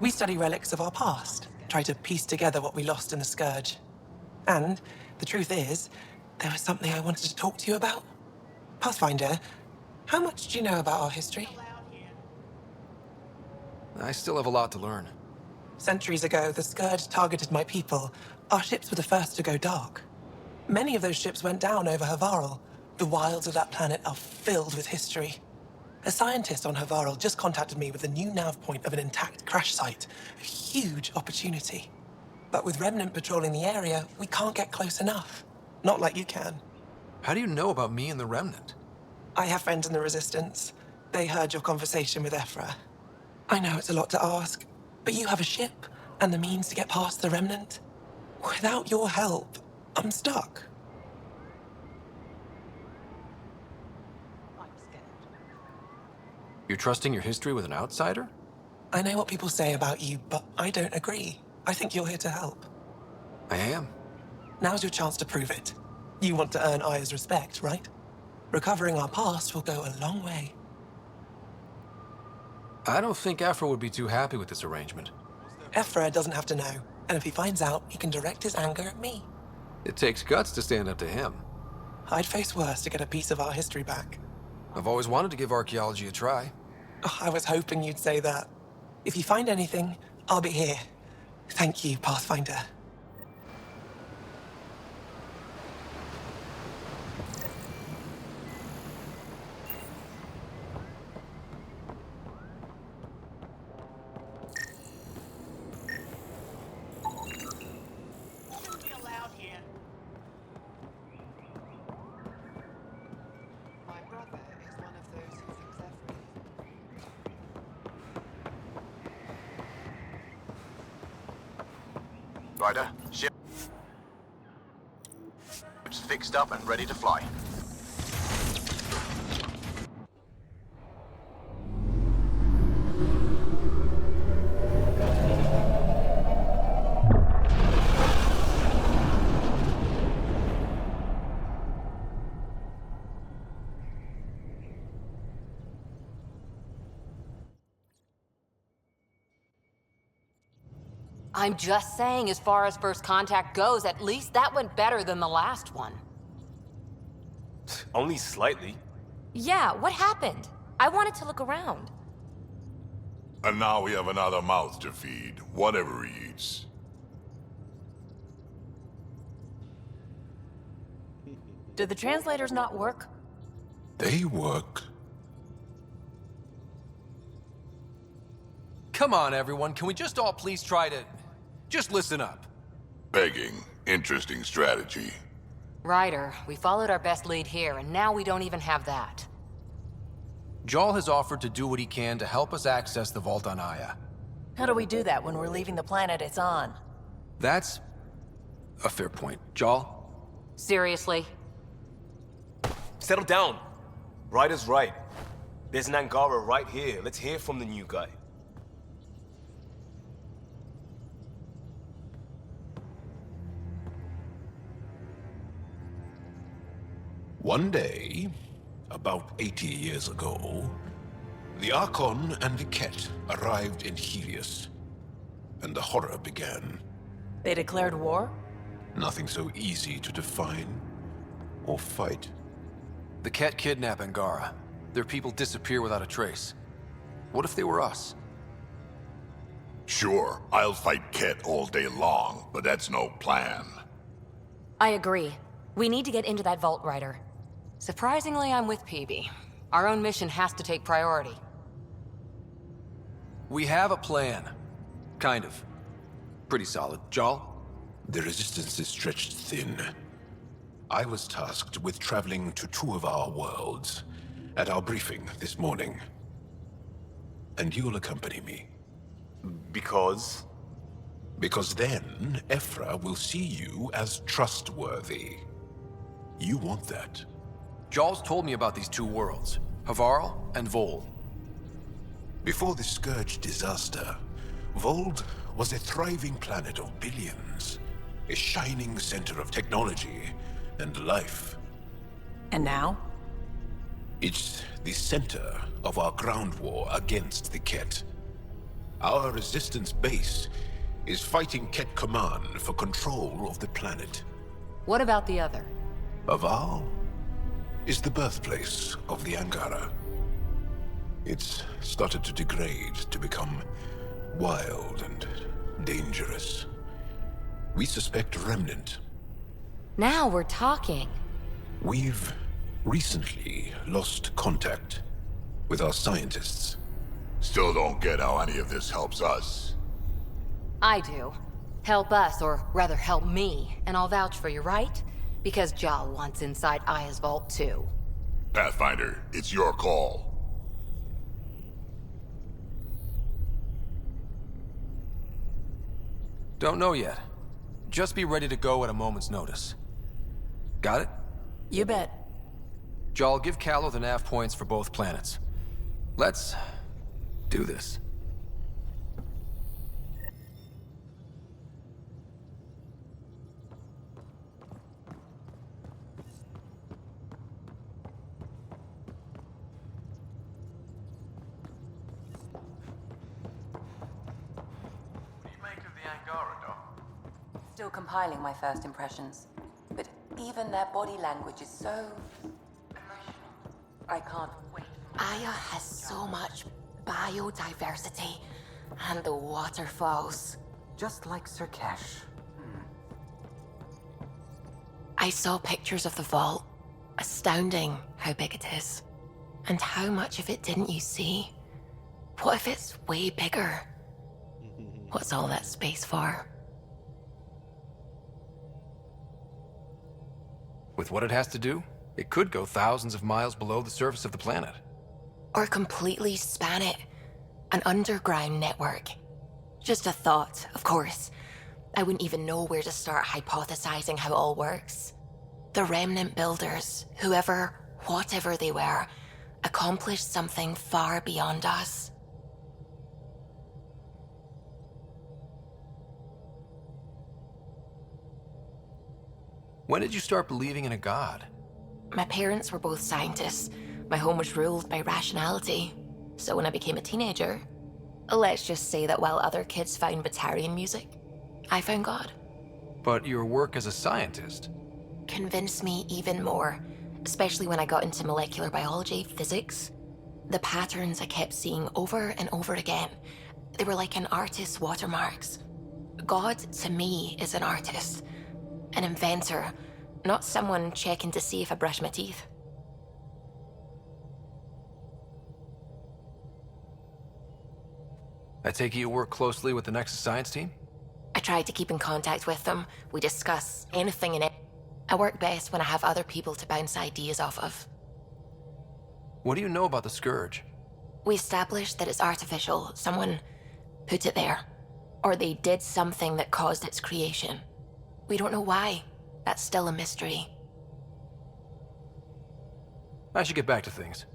We study relics of our past, try to piece together what we lost in the Scourge. And the truth is, there was something I wanted to talk to you about. Pathfinder, how much do you know about our history? I still have a lot to learn. Centuries ago, the Scourge targeted my people. Our ships were the first to go dark. Many of those ships went down over Havarl. The wilds of that planet are filled with history. A scientist on Havarl just contacted me with a new nav point of an intact crash site. A huge opportunity. But with Remnant patrolling the area, we can't get close enough. Not like you can. How do you know about me and the Remnant? I have friends in the Resistance. They heard your conversation with Ephra. I know it's a lot to ask, but you have a ship and the means to get past the Remnant. Without your help, I'm stuck. You're trusting your history with an outsider? I know what people say about you, but I don't agree. I think you're here to help. I am. Now's your chance to prove it. You want to earn Aya's respect, right? Recovering our past will go a long way. I don't think Aphra would be too happy with this arrangement. Ephra doesn't have to know, and if he finds out, he can direct his anger at me. It takes guts to stand up to him. I'd face worse to get a piece of our history back. I've always wanted to give archaeology a try. Oh, I was hoping you'd say that. If you find anything, I'll be here. Thank you, Pathfinder. Ryder, ship's fixed up and ready to fly. I'm just saying, as far as first contact goes, at least that went better than the last one. Only slightly. Yeah, what happened? I wanted to look around. And now we have another mouth to feed, whatever he eats. Did the translators not work? They work. Come on, everyone. Can we just all please try to... just listen up? Begging. Interesting strategy. Ryder, we followed our best lead here, and now we don't even have that. Jarl has offered to do what he can to help us access the vault on Aya. How do we do that when we're leaving the planet it's on? That's a fair point. Jarl? Seriously? Settle down. Ryder's right. There's an Angara right here. Let's hear from the new guy. One day, about 80 years ago, the Archon and the Ket arrived in Helios, and the horror began. They declared war? Nothing so easy to define or fight. The Ket kidnap Angara. Their people disappear without a trace. What if they were us? Sure, I'll fight Ket all day long, but that's no plan. I agree. We need to get into that vault, Ryder. Surprisingly, I'm with PB. Our own mission has to take priority. We have a plan. Kind of. Pretty solid. Jarl? The resistance is stretched thin. I was tasked with traveling to two of our worlds at our briefing this morning. And you'll accompany me. Because? Because then, Ephra will see you as trustworthy. You want that. Jarl's told me about these two worlds, Havarl and Vold. Before the Scourge disaster, Vold was a thriving planet of billions, a shining center of technology and life. And now? It's the center of our ground war against the Ket. Our resistance base is fighting Ket Command for control of the planet. What about the other? Havarl is the birthplace of the Angara. It's started to degrade, to become wild and dangerous. We suspect Remnant. Now we're talking. We've recently lost contact with our scientists. Still don't get how any of this helps us. I do. Help us, or rather help me, and I'll vouch for you, right? Because Jarl wants inside Aya's vault too. Pathfinder, it's your call. Don't know yet. Just be ready to go at a moment's notice. Got it? You bet. Jarl, give Callow the nav points for both planets. Let's do this. Angara, Doc? Still compiling my first impressions. But even their body language is so emotional. I can't wait. Aya has so much biodiversity. And the waterfalls. Just like Sirkesh. I saw pictures of the vault. Astounding how big it is. And how much of it didn't you see? What if it's way bigger? What's all that space for? With what it has to do, it could go thousands of miles below the surface of the planet. Or completely span it. An underground network. Just a thought, of course. I wouldn't even know where to start hypothesizing how it all works. The remnant builders, whoever, whatever they were, accomplished something far beyond us. When did you start believing in a god? My parents were both scientists. My home was ruled by rationality. So when I became a teenager, let's just say that while other kids found Batarian music, I found God. But your work as a scientist Convinced me even more, especially when I got into molecular biology, physics. The patterns I kept seeing over and over again, they were like an artist's watermarks. God, to me, is an artist, an inventor, not someone checking to see if I brush my teeth. I take it you work closely with the Nexus Science team? I tried to keep in contact with them. We discuss anything and it. I work best when I have other people to bounce ideas off of. What do you know about the Scourge? We established that it's artificial. Someone put it there. Or they did something that caused its creation. We don't know why. That's still a mystery. I should get back to things.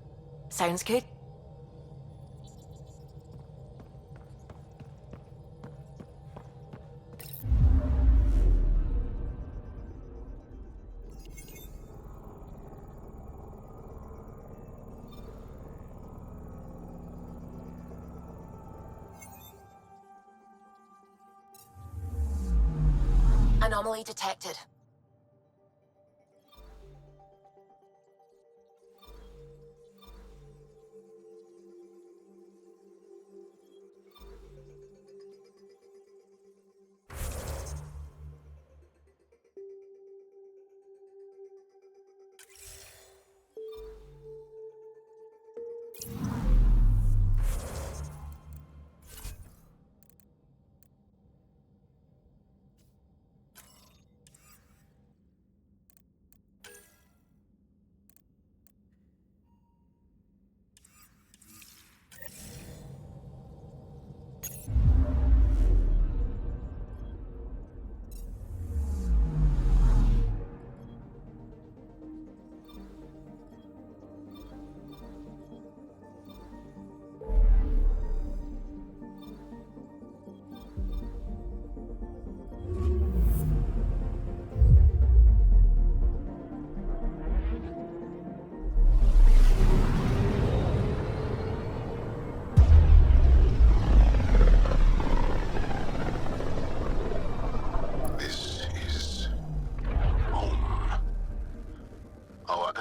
Sounds good. Anomaly detected.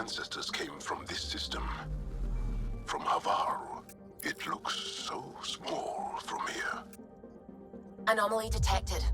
ancestors came from this system. From Havaru. It looks so small from here. Anomaly detected.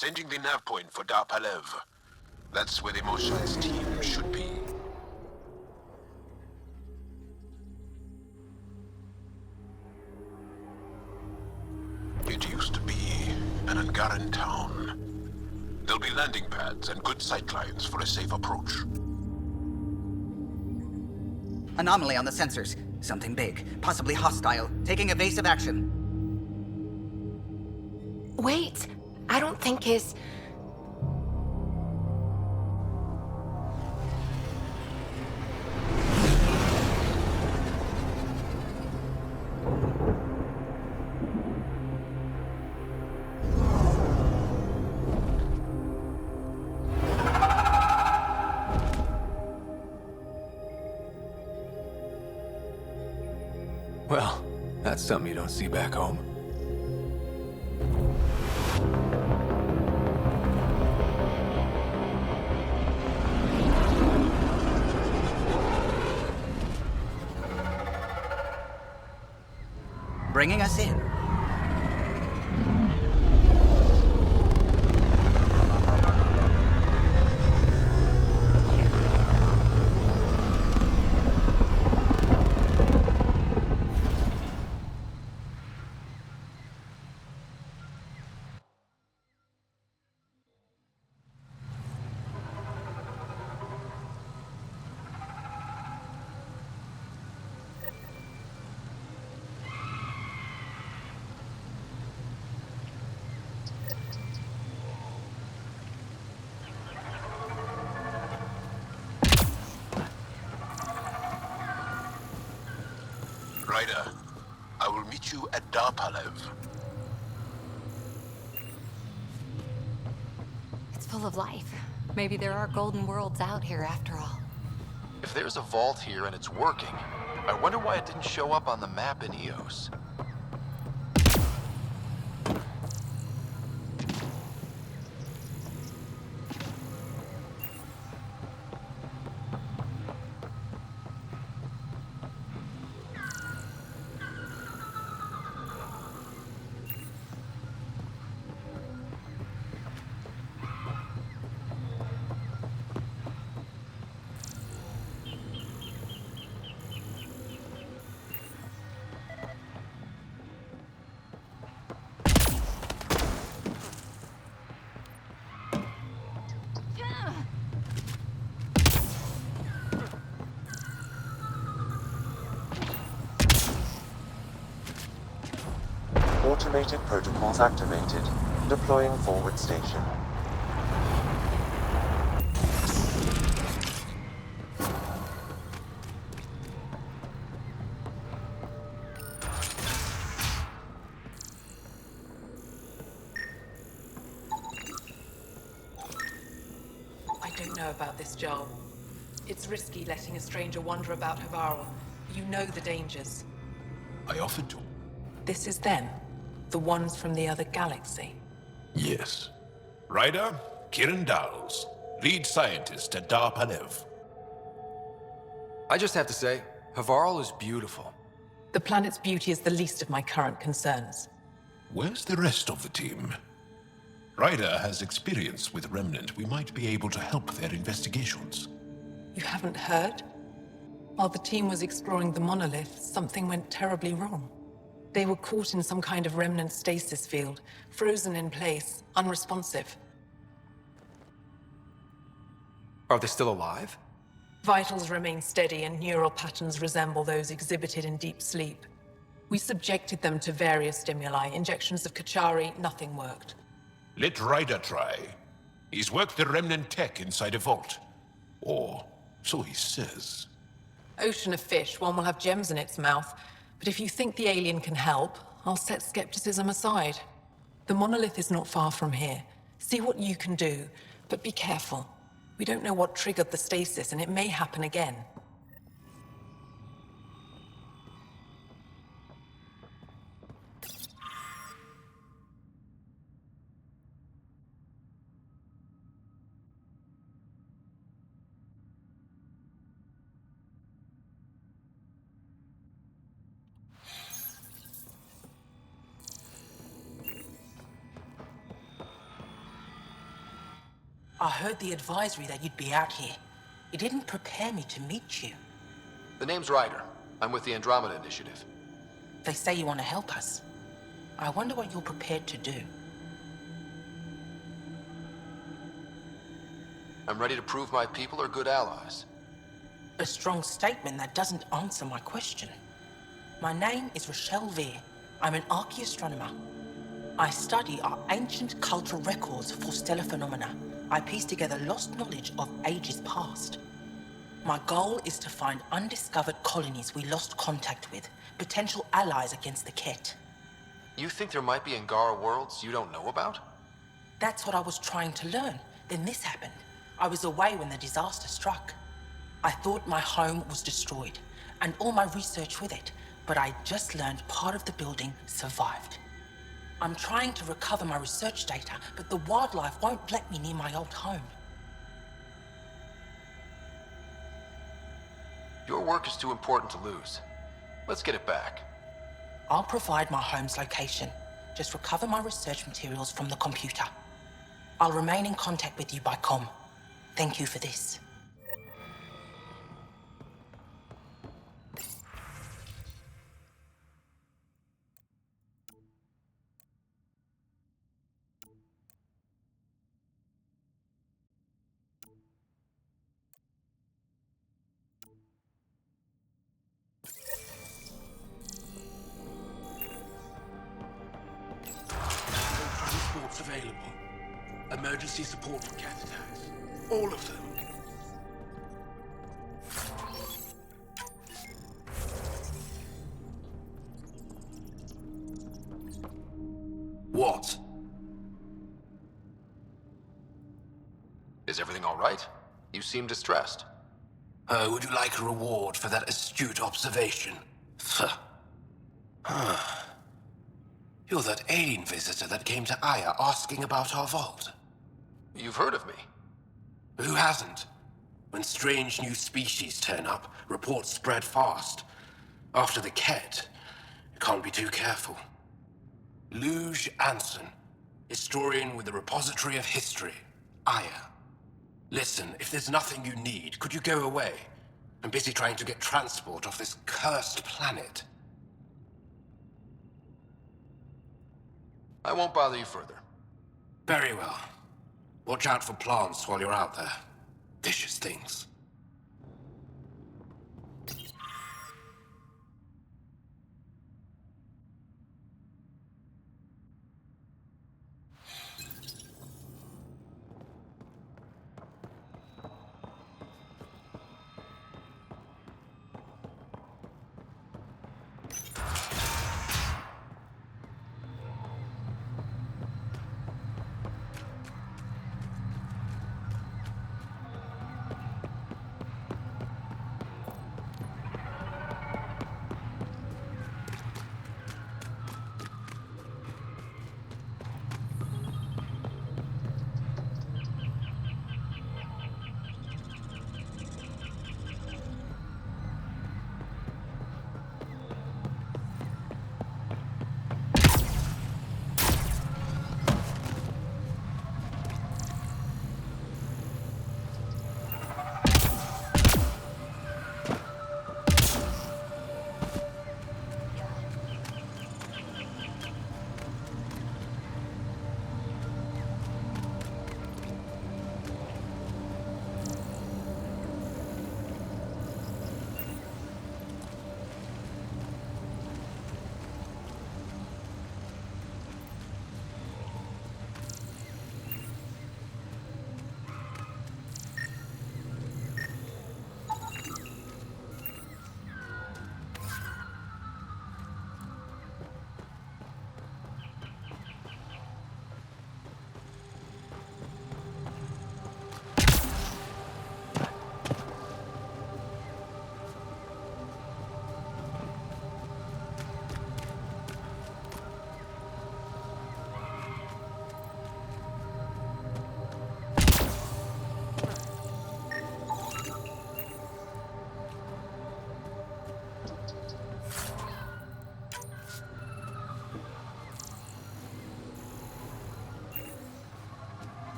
Sending the nav point for Dar Palev. That's where the Mosai's team should be. It used to be an Angaran town. There'll be landing pads and good sightlines for a safe approach. Anomaly on the sensors. Something big, possibly hostile, taking evasive action. Wait, I don't think his... Well, that's something you don't see back home. Bringing us in. Ryder, I will meet you at Darpalev. It's full of life. Maybe there are golden worlds out here after all. If there's a vault here and it's working, I wonder why it didn't show up on the map in Eos. Automated protocols activated. Deploying forward station. I don't know about this, Joel. It's risky letting a stranger wander about Havarl. You know the dangers. I offered to. This is them. The ones from the other galaxy. Yes. Ryder, Kiran Dals, lead scientist at Darpalev. I just have to say, Havarl is beautiful. The planet's beauty is the least of my current concerns. Where's the rest of the team? Ryder has experience with Remnant. We might be able to help their investigations. You haven't heard? While the team was exploring the monolith, something went terribly wrong. They were caught in some kind of remnant stasis field, frozen in place, unresponsive. Are they still alive? Vitals remain steady and neural patterns resemble those exhibited in deep sleep. We subjected them to various stimuli, injections of Kachari, nothing worked. Let Ryder try. He's worked the Remnant tech inside a vault. Or so he says. Ocean of fish, one will have gems in its mouth. But if you think the alien can help, I'll set skepticism aside. The monolith is not far from here. See what you can do, but be careful. We don't know what triggered the stasis, and it may happen again. I heard the advisory that you'd be out here. It didn't prepare me to meet you. The name's Ryder. I'm with the Andromeda Initiative. They say you want to help us. I wonder what you're prepared to do. I'm ready to prove my people are good allies. A strong statement that doesn't answer my question. My name is Rochelle Veer. I'm an archaeoastronomer. I study our ancient cultural records for stellar phenomena. I piece together lost knowledge of ages past. My goal is to find undiscovered colonies we lost contact with, potential allies against the Ket. You think there might be Angara worlds you don't know about? That's what I was trying to learn. Then this happened. I was away when the disaster struck. I thought my home was destroyed, and all my research with it, but I just learned part of the building survived. I'm trying to recover my research data, but the wildlife won't let me near my old home. Your work is too important to lose. Let's get it back. I'll provide my home's location. Just recover my research materials from the computer. I'll remain in contact with you by comm. Thank you for this. Transports available. Emergency support for cat attacks. All of them. What? Is everything all right? You seem distressed. Would you like a reward for that astute observation? You're that alien visitor that came to Aya asking about our vault. You've heard of me. Who hasn't? When strange new species turn up, reports spread fast. After the Ket, you can't be too careful. Luge Anson, historian with the Repository of History, Aya. Listen, if there's nothing you need, could you go away? I'm busy trying to get transport off this cursed planet. I won't bother you further. Very well. Watch out for plants while you're out there. Vicious things.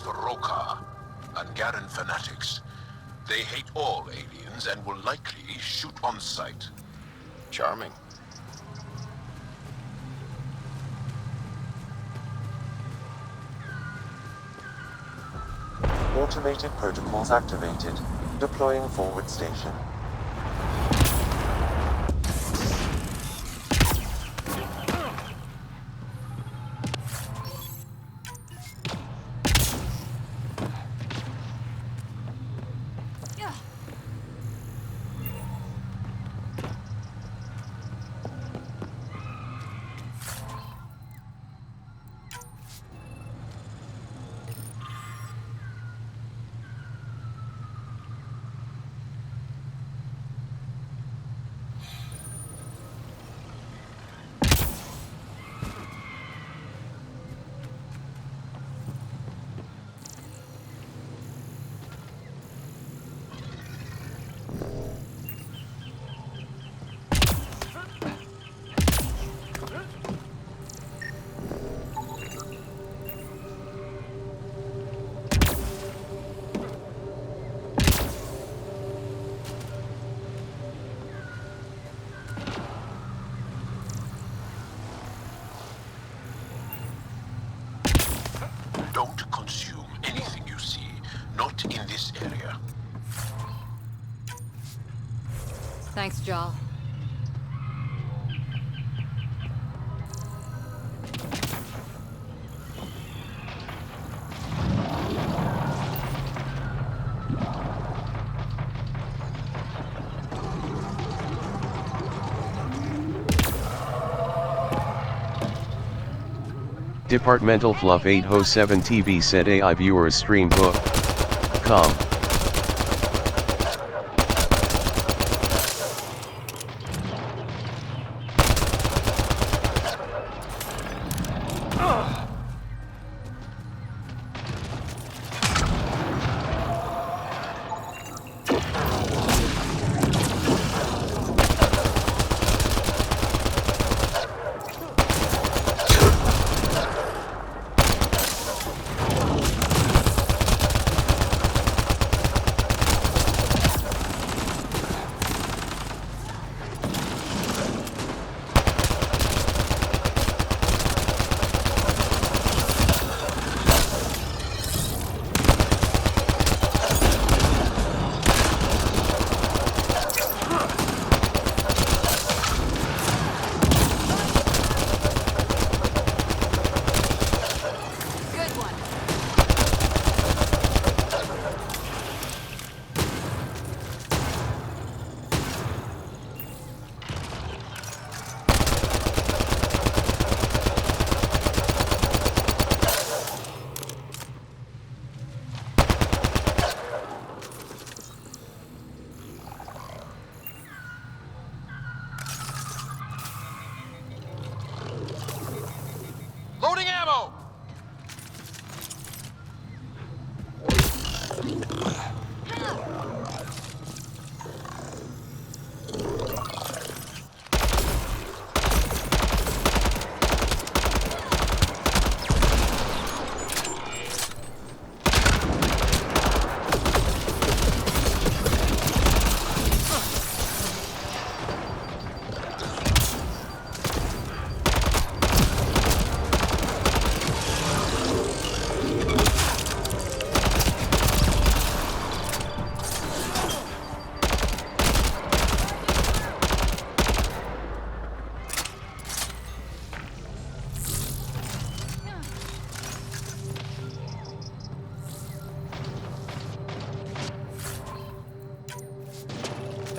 For Roka and Garen fanatics. They hate all aliens and will likely shoot on sight. Charming. Automated protocols activated. Deploying forward station. fleet in this area. Thanks, Jal. Departmental Fluff 807 TV said AI viewers stream book. Com. Loading ammo!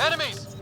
Enemies!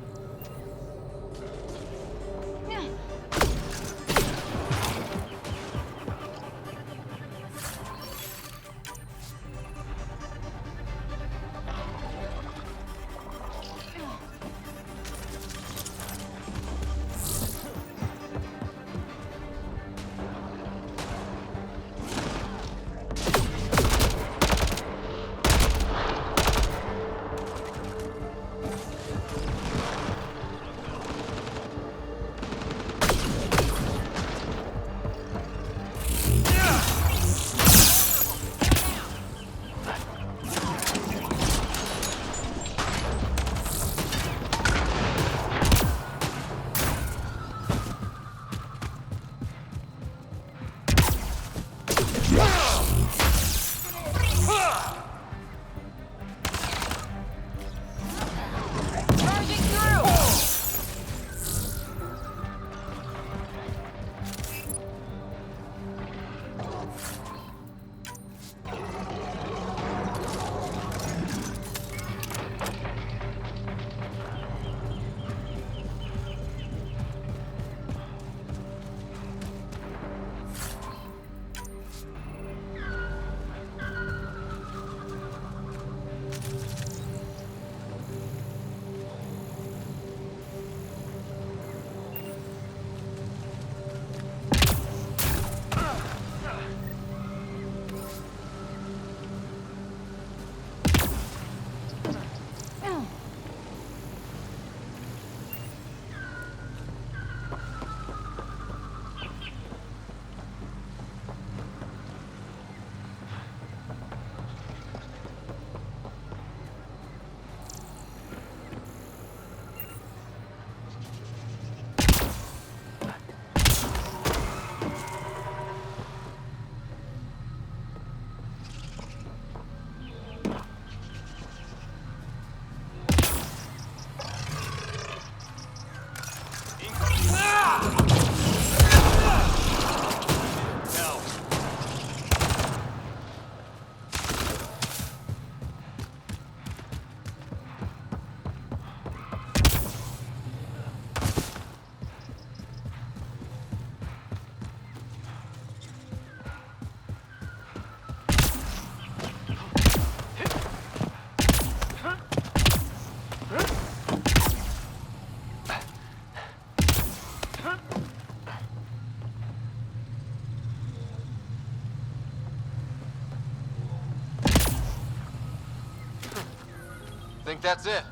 Think that's it?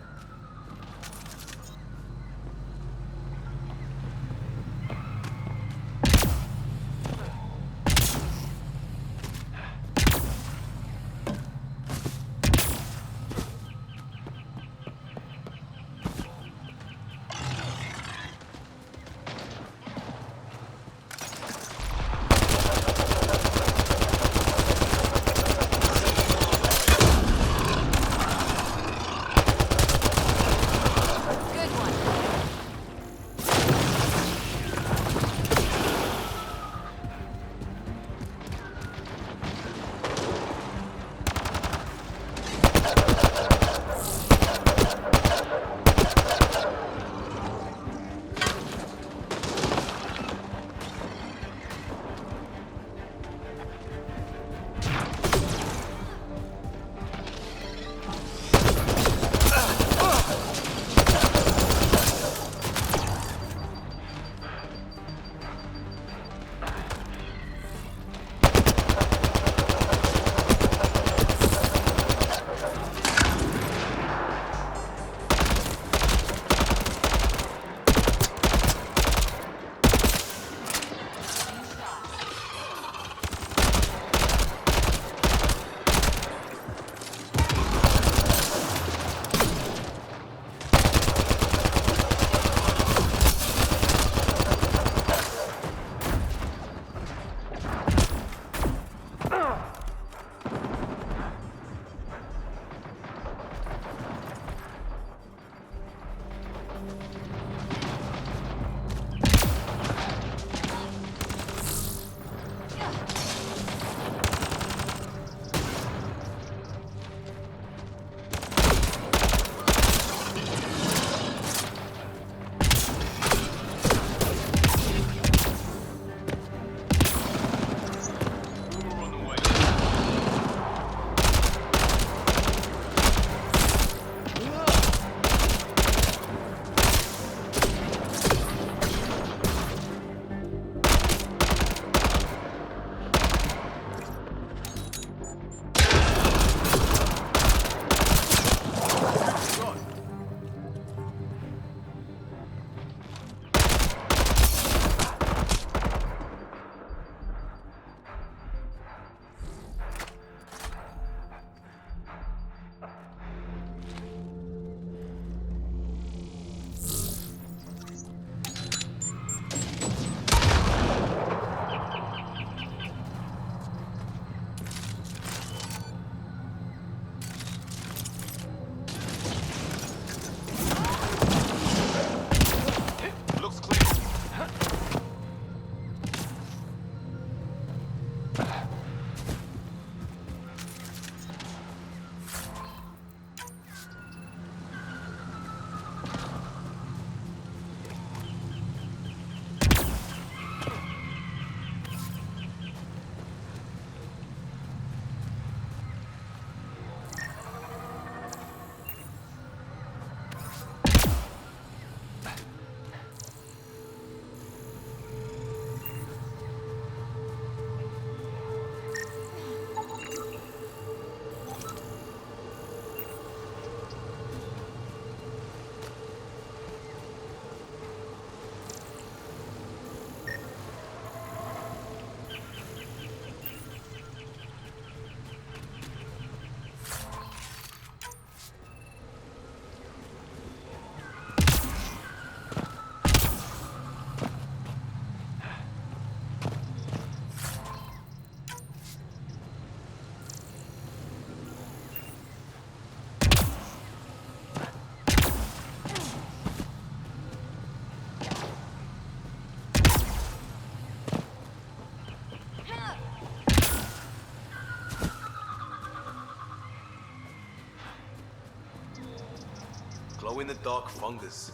Glow-in-the-dark fungus.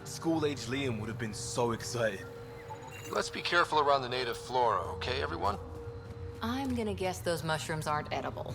School-age Liam would have been so excited. Let's be careful around the native flora, okay, everyone? I'm gonna guess those mushrooms aren't edible.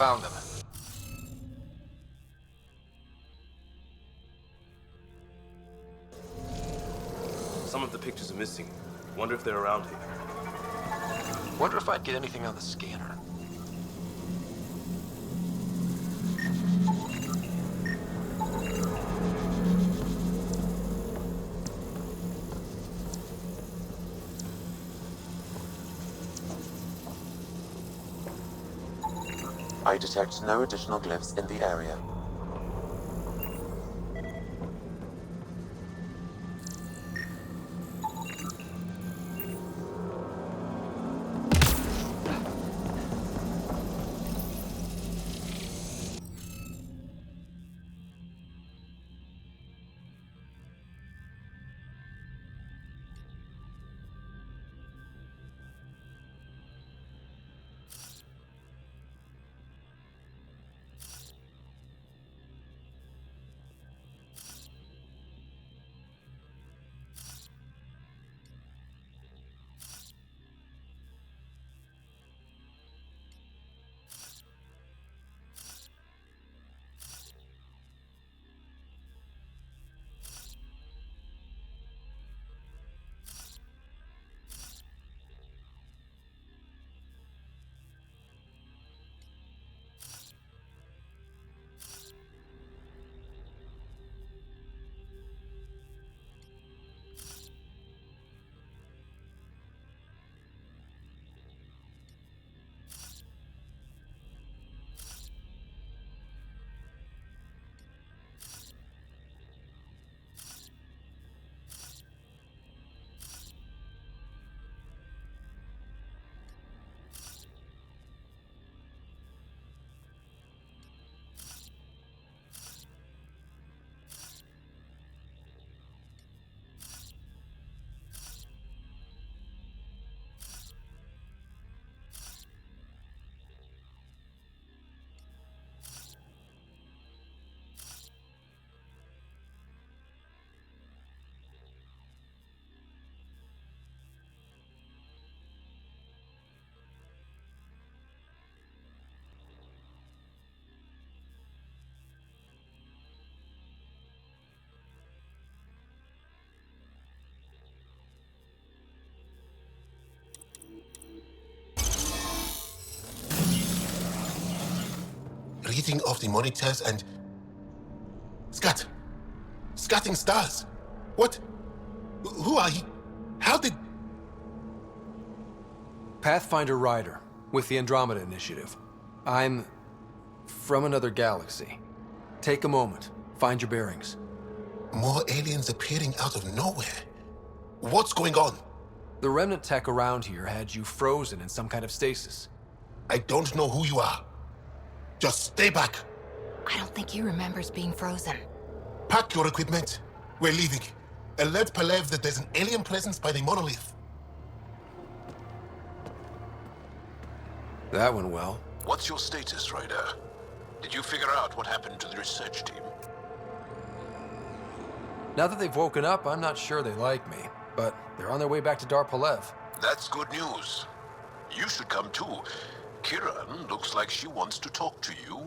found them. Some of the pictures are missing. Wonder if they're around here. Wonder if I'd get anything on the scanner. I detect no additional glyphs in the area. Reading of the monitors and... Scatting stars! What? Who are you? How did... Pathfinder Ryder, with the Andromeda Initiative. I'm... from another galaxy. Take a moment. Find your bearings. More aliens appearing out of nowhere. What's going on? The remnant tech around here had you frozen in some kind of stasis. I don't know who you are. Just stay back. I don't think he remembers being frozen. Pack your equipment. We're leaving. Alert Palev that there's an alien presence by the monolith. That went well. What's your status, Ryder? Did you figure out what happened to the research team? Now that they've woken up, I'm not sure they like me. But they're on their way back to Dar Palev. That's good news. You should come too. Kiran looks like she wants to talk to you.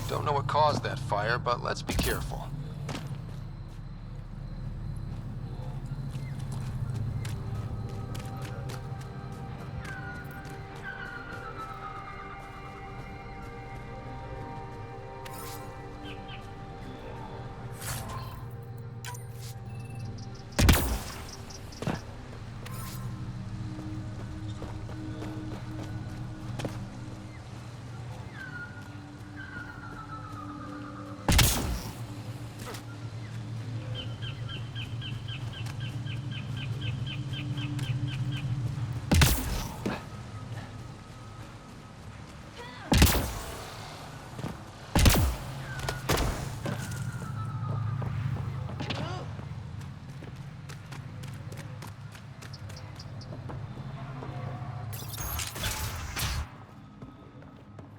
Don't know what caused that fire, but let's be careful.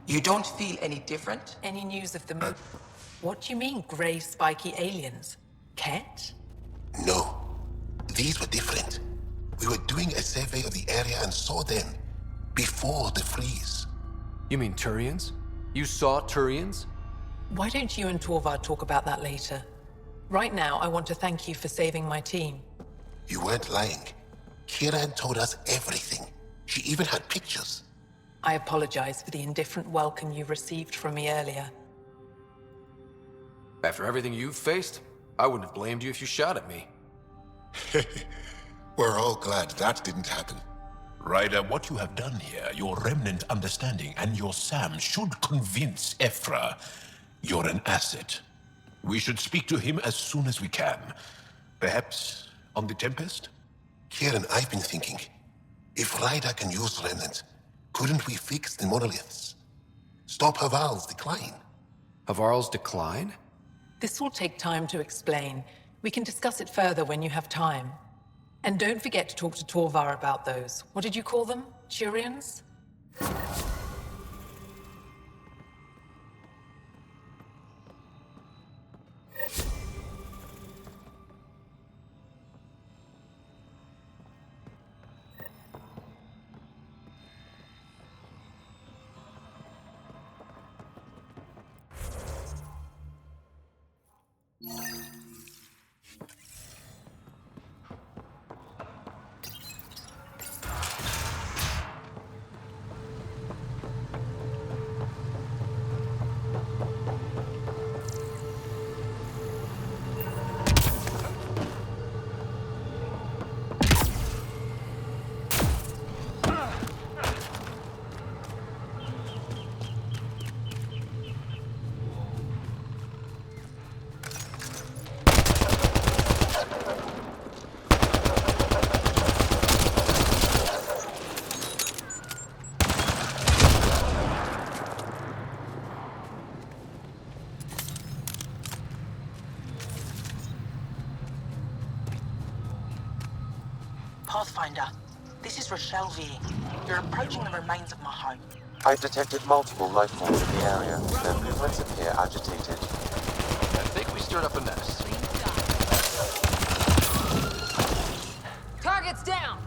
You don't feel any different? Any news of the What do you mean, grey spiky aliens? Ket? No. These were different. We were doing a survey of the area and saw them before the freeze. You mean Turians? You saw Turians? Why don't you and Torvar talk about that later? Right now, I want to thank you for saving my team. You weren't lying. Kira had told us everything. She even had pictures. I apologize for the indifferent welcome you received from me earlier. After everything you've faced, I wouldn't have blamed you if you shot at me. We're all glad that didn't happen. Ryder, what you have done here, your remnant understanding and your Sam should convince Ephra you're an asset. We should speak to him as soon as we can. Perhaps on the Tempest? Kieran, I've been thinking, if Ryder can use remnant, couldn't we fix the monoliths? Stop Haval's decline? Havarl's decline? This will take time to explain. We can discuss it further when you have time. And don't forget to talk to Torvar about those. What did you call them? Turians? Pathfinder, this is Rochelle V. You're approaching the remains of my home. I've detected multiple life forms in the area. Their movements appear agitated. I think we stirred up a nest. Target's down!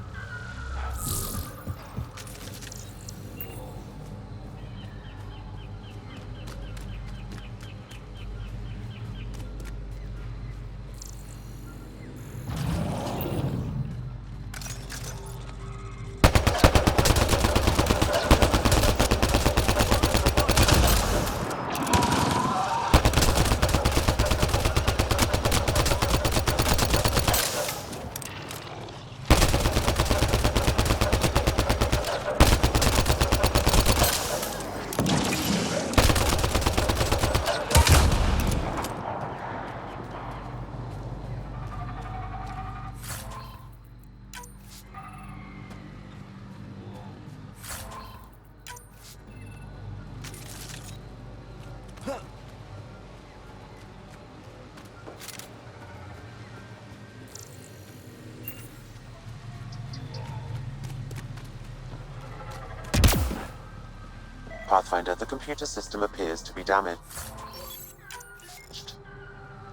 Pathfinder, the computer system appears to be damaged.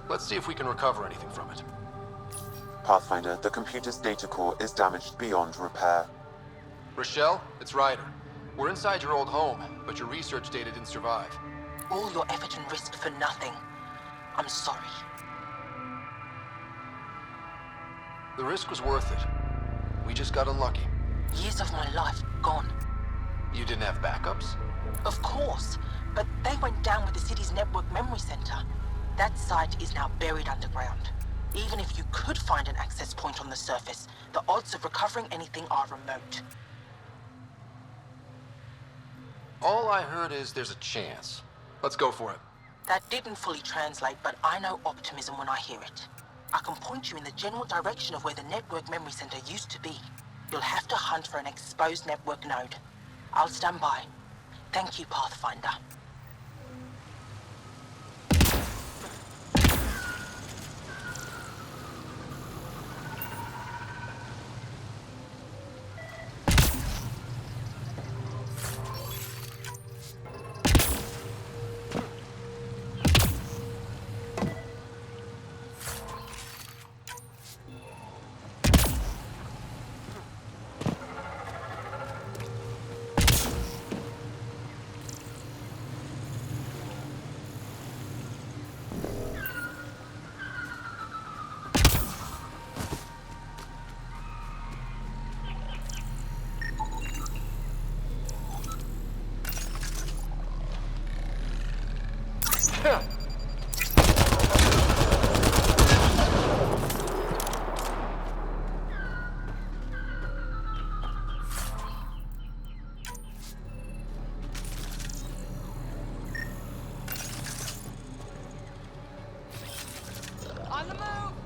Let's see if we can recover anything from it. Pathfinder, the computer's data core is damaged beyond repair. Rochelle, it's Ryder. We're inside your old home, but your research data didn't survive. All your effort and risk for nothing. I'm sorry. The risk was worth it. We just got unlucky. Years of my life gone. You didn't have backups? Of course, but they went down with the city's network memory center. That site is now buried underground. Even if you could find an access point on the surface, the odds of recovering anything are remote. All I heard is there's a chance. Let's go for it. That didn't fully translate, but I know optimism when I hear it. I can point you in the general direction of where the network memory center used to be. You'll have to hunt for an exposed network node. I'll stand by. Thank you, Pathfinder. On the move!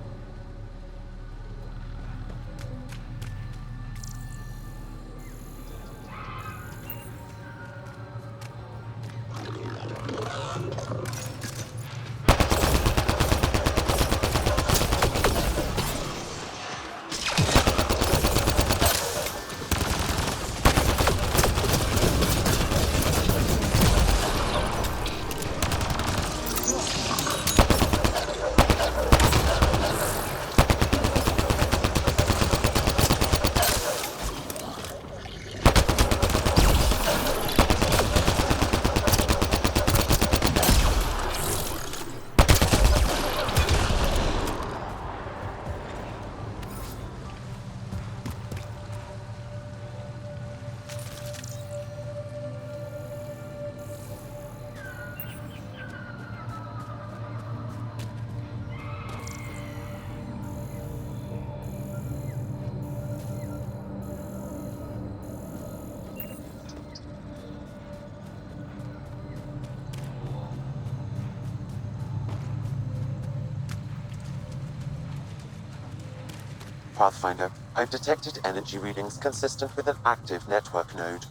Pathfinder, I've detected energy readings consistent with an active network node.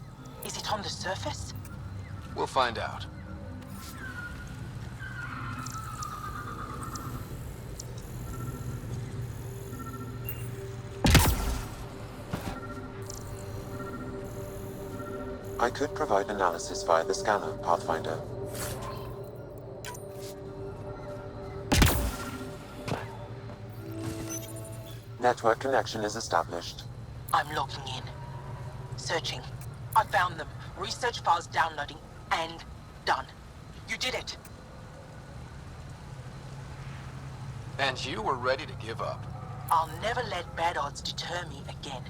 Is it on the surface? We'll find out. I could provide analysis via the scanner, Pathfinder. Network connection is established. I'm logging in. Searching. I found them. Research files downloading and done. You did it. And you were ready to give up. I'll never let bad odds deter me again.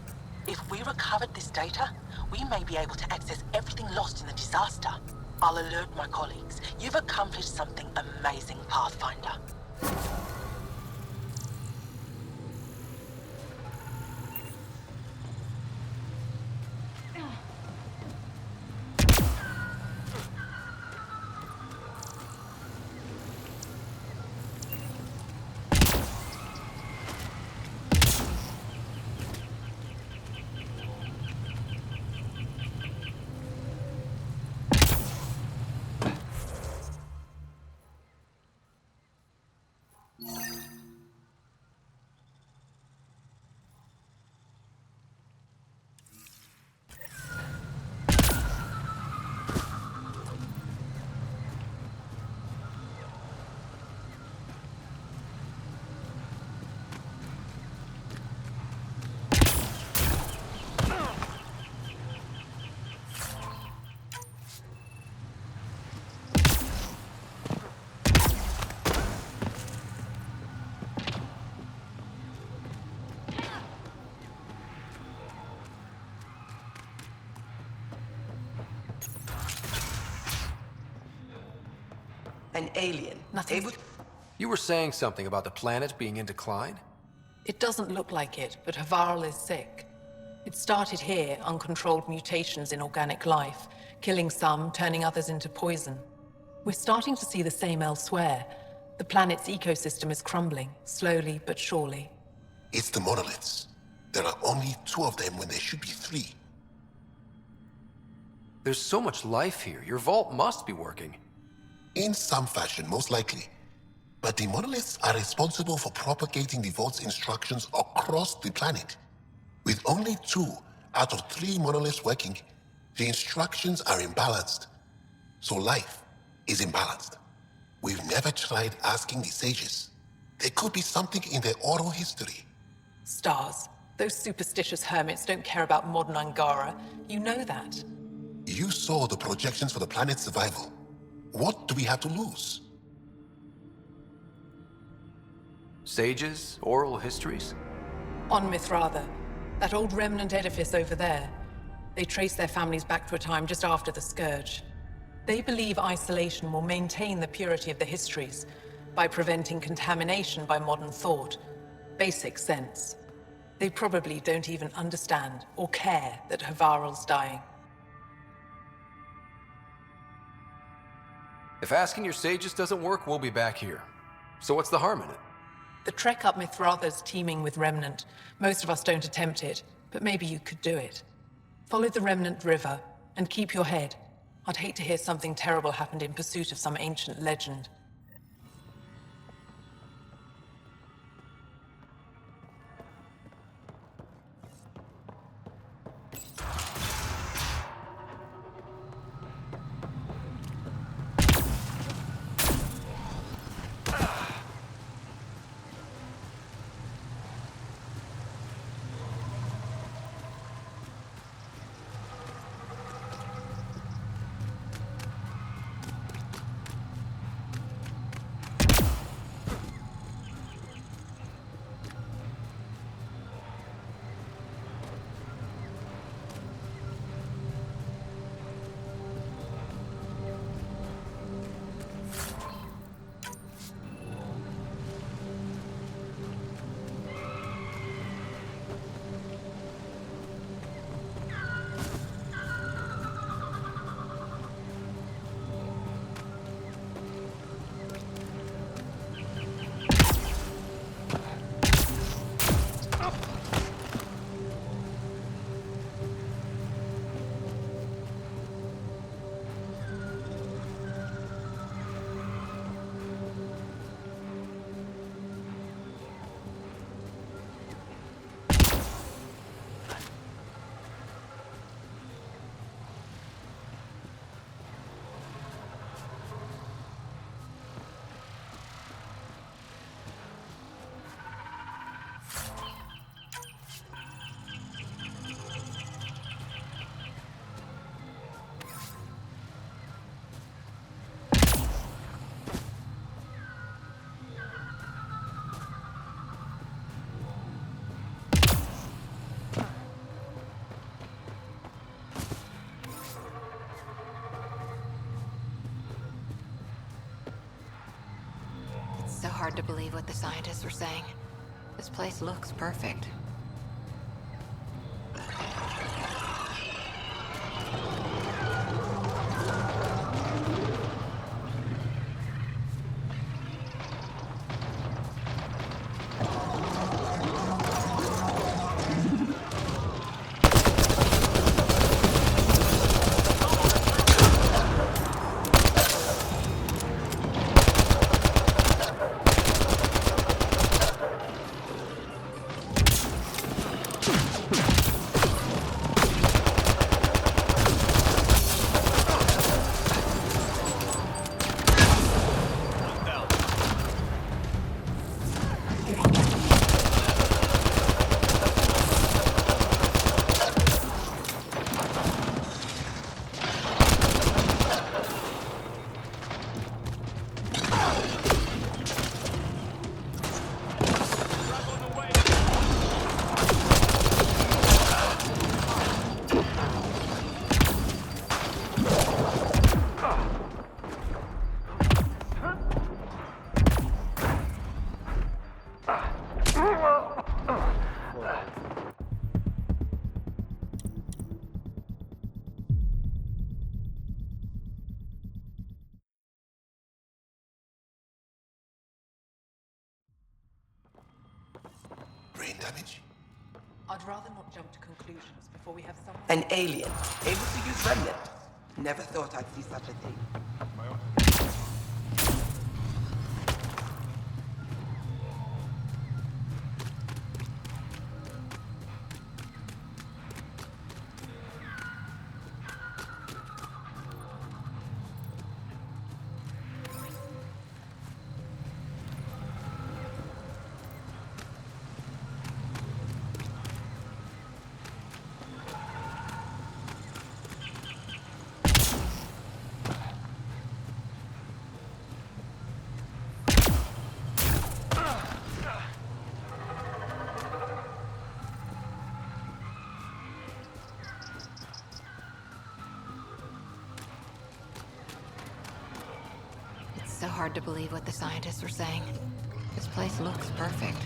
If we recovered this data, we may be able to access everything lost in the disaster. I'll alert my colleagues. You've accomplished something amazing, Pathfinder. An alien. Nothing. You were saying something about the planet being in decline? It doesn't look like it, but Havarl is sick. It started here, uncontrolled mutations in organic life, killing some, turning others into poison. We're starting to see the same elsewhere. The planet's ecosystem is crumbling, slowly but surely. It's the monoliths. There are only 2 of them when there should be 3. There's so much life here. Your vault must be working. In some fashion, most likely. But the monoliths are responsible for propagating the vault's instructions across the planet. With only 2 out of 3 monoliths working, the instructions are imbalanced. So life is imbalanced. We've never tried asking the sages. There could be something in their oral history. Stars. Those superstitious hermits don't care about modern Angara. You know that. You saw the projections for the planet's survival. What do we have to lose? Sages? Oral histories? On Mithratha, that old remnant edifice over there. They trace their families back to a time just after the Scourge. They believe isolation will maintain the purity of the histories by preventing contamination by modern thought. Basic sense. They probably don't even understand or care that Havarl's dying. If asking your sages doesn't work, we'll be back here. So what's the harm in it? The trek up Mithratha's teeming with Remnant. Most of us don't attempt it, but maybe you could do it. Follow the Remnant River, and keep your head. I'd hate to hear something terrible happened in pursuit of some ancient legend. So hard to believe what the scientists were saying. This place looks perfect. brain damage? I'd rather not jump to conclusions before we have someone... An alien, able to use remnant. Never thought I'd see such a thing. It's so hard to believe what the scientists were saying. This place looks perfect.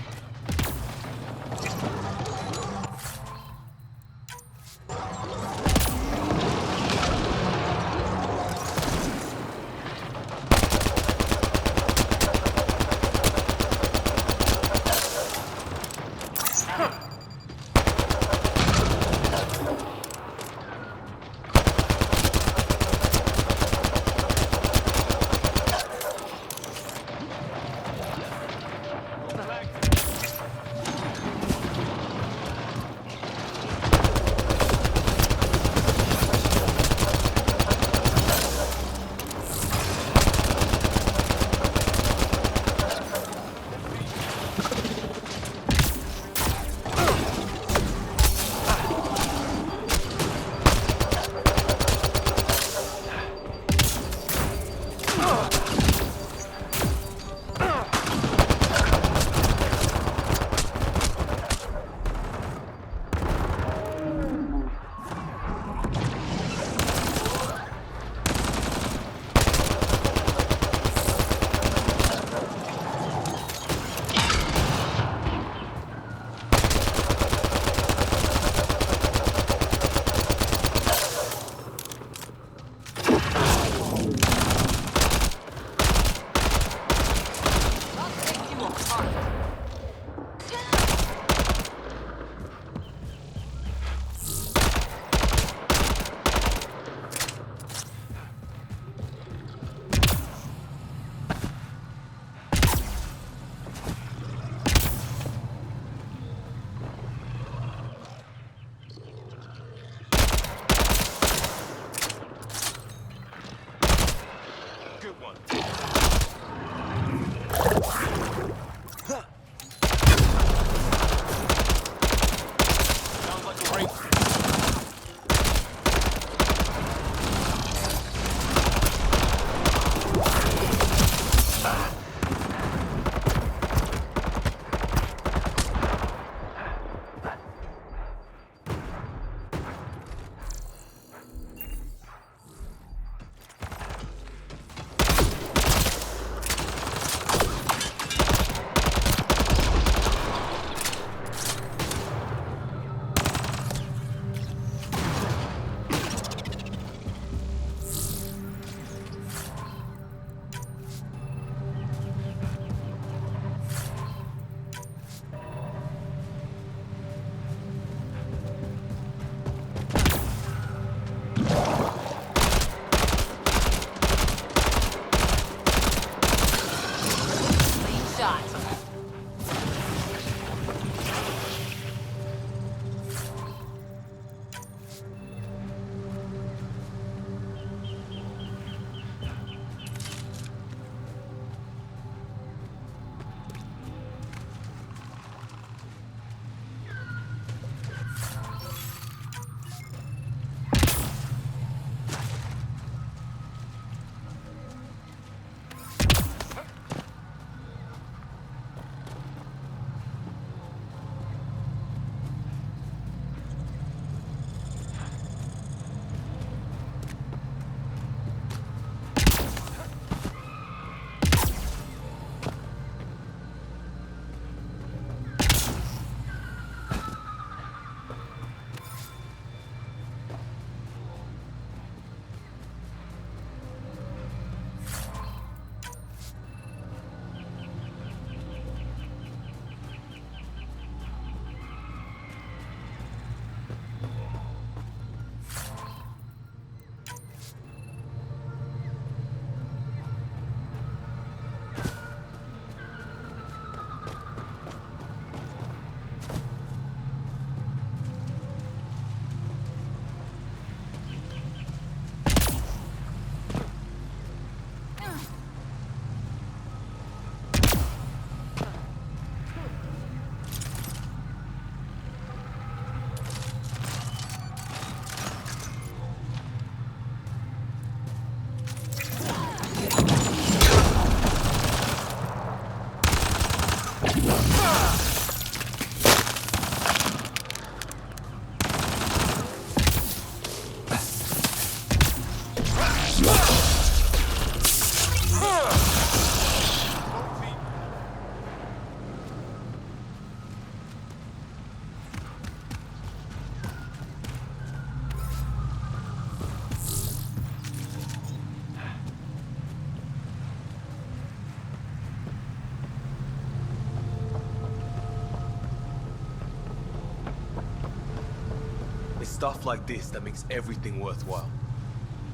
It's stuff like this that makes everything worthwhile.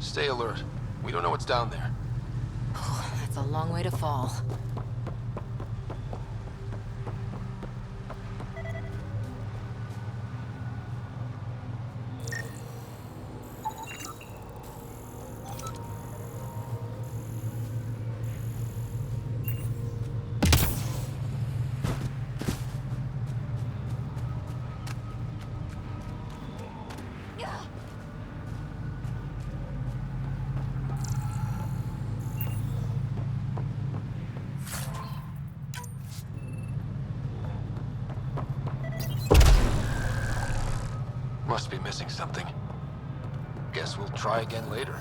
Stay alert. We don't know what's down there. That's a long way to fall. Must be missing something. Guess we'll try again later.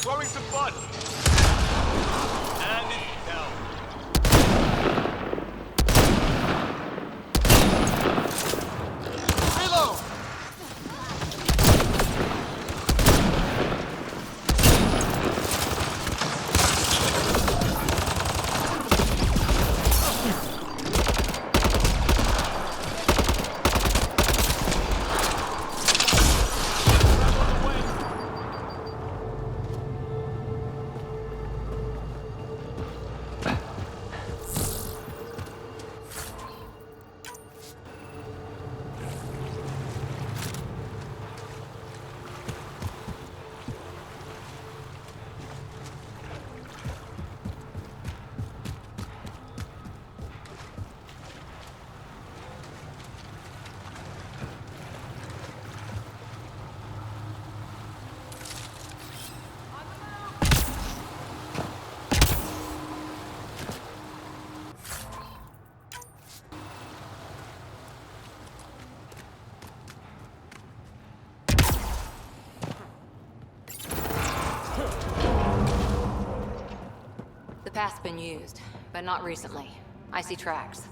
Throwing some fun. And it's down. Reload! The path's been used, but not recently. I see tracks.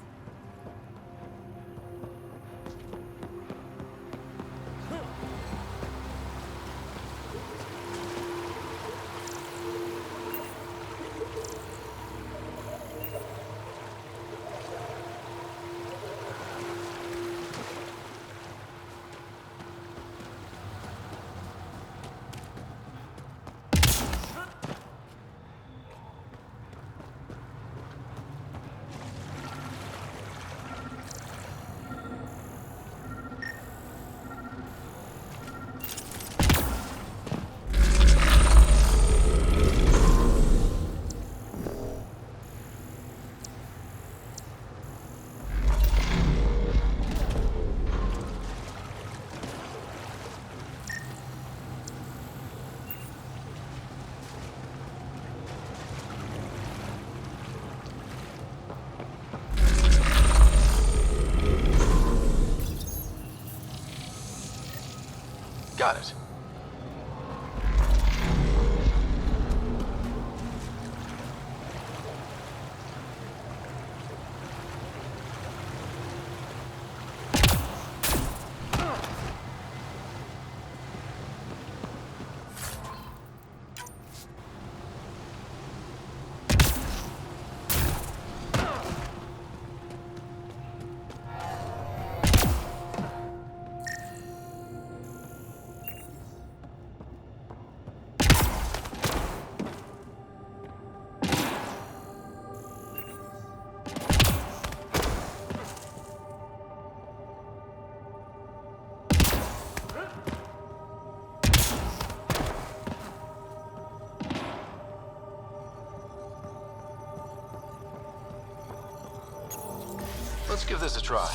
Got it. Let's give this a try.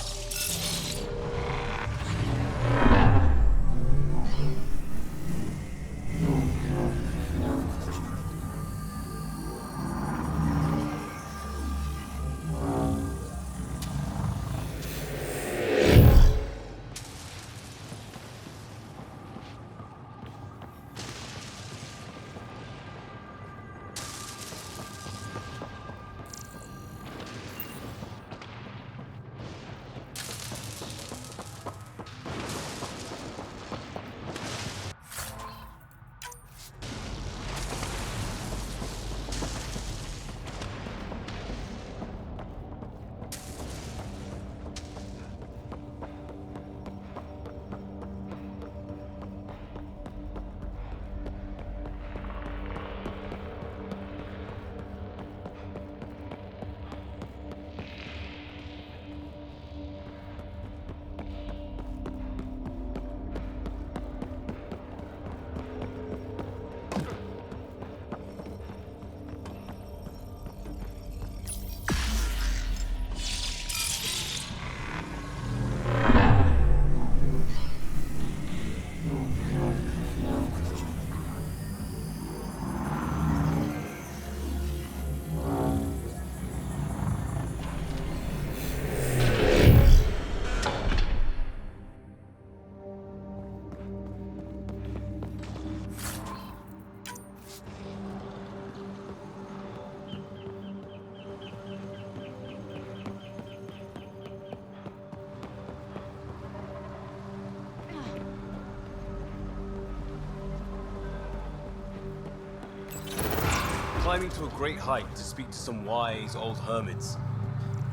climbing to a great height to speak to some wise old hermits.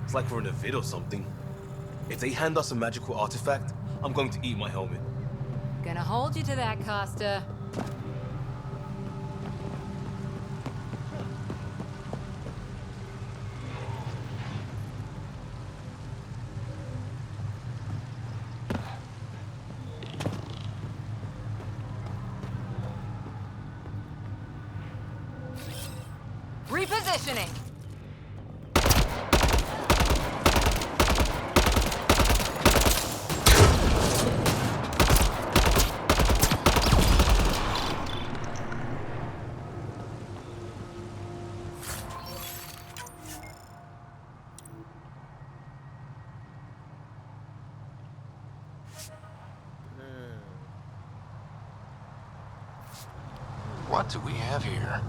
It's like we're in a vid or something. If they hand us a magical artifact, I'm going to eat my helmet. Gonna hold you to that, Costa. Repositioning. What do we have here?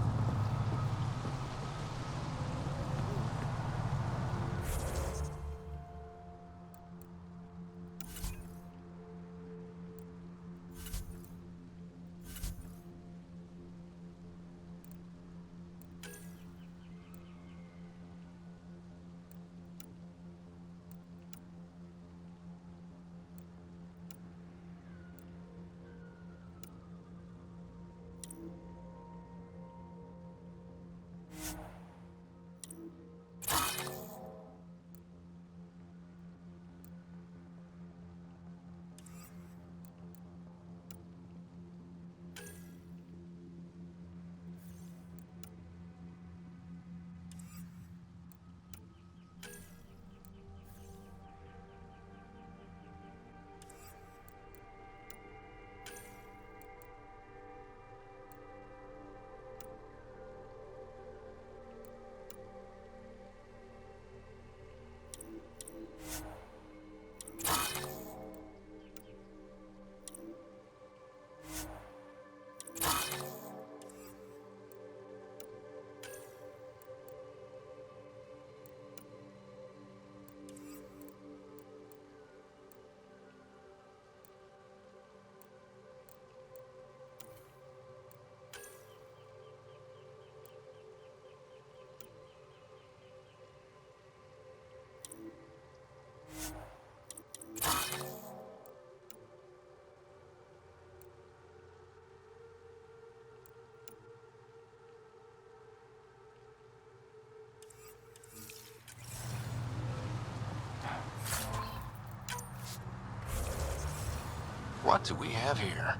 What do we have here?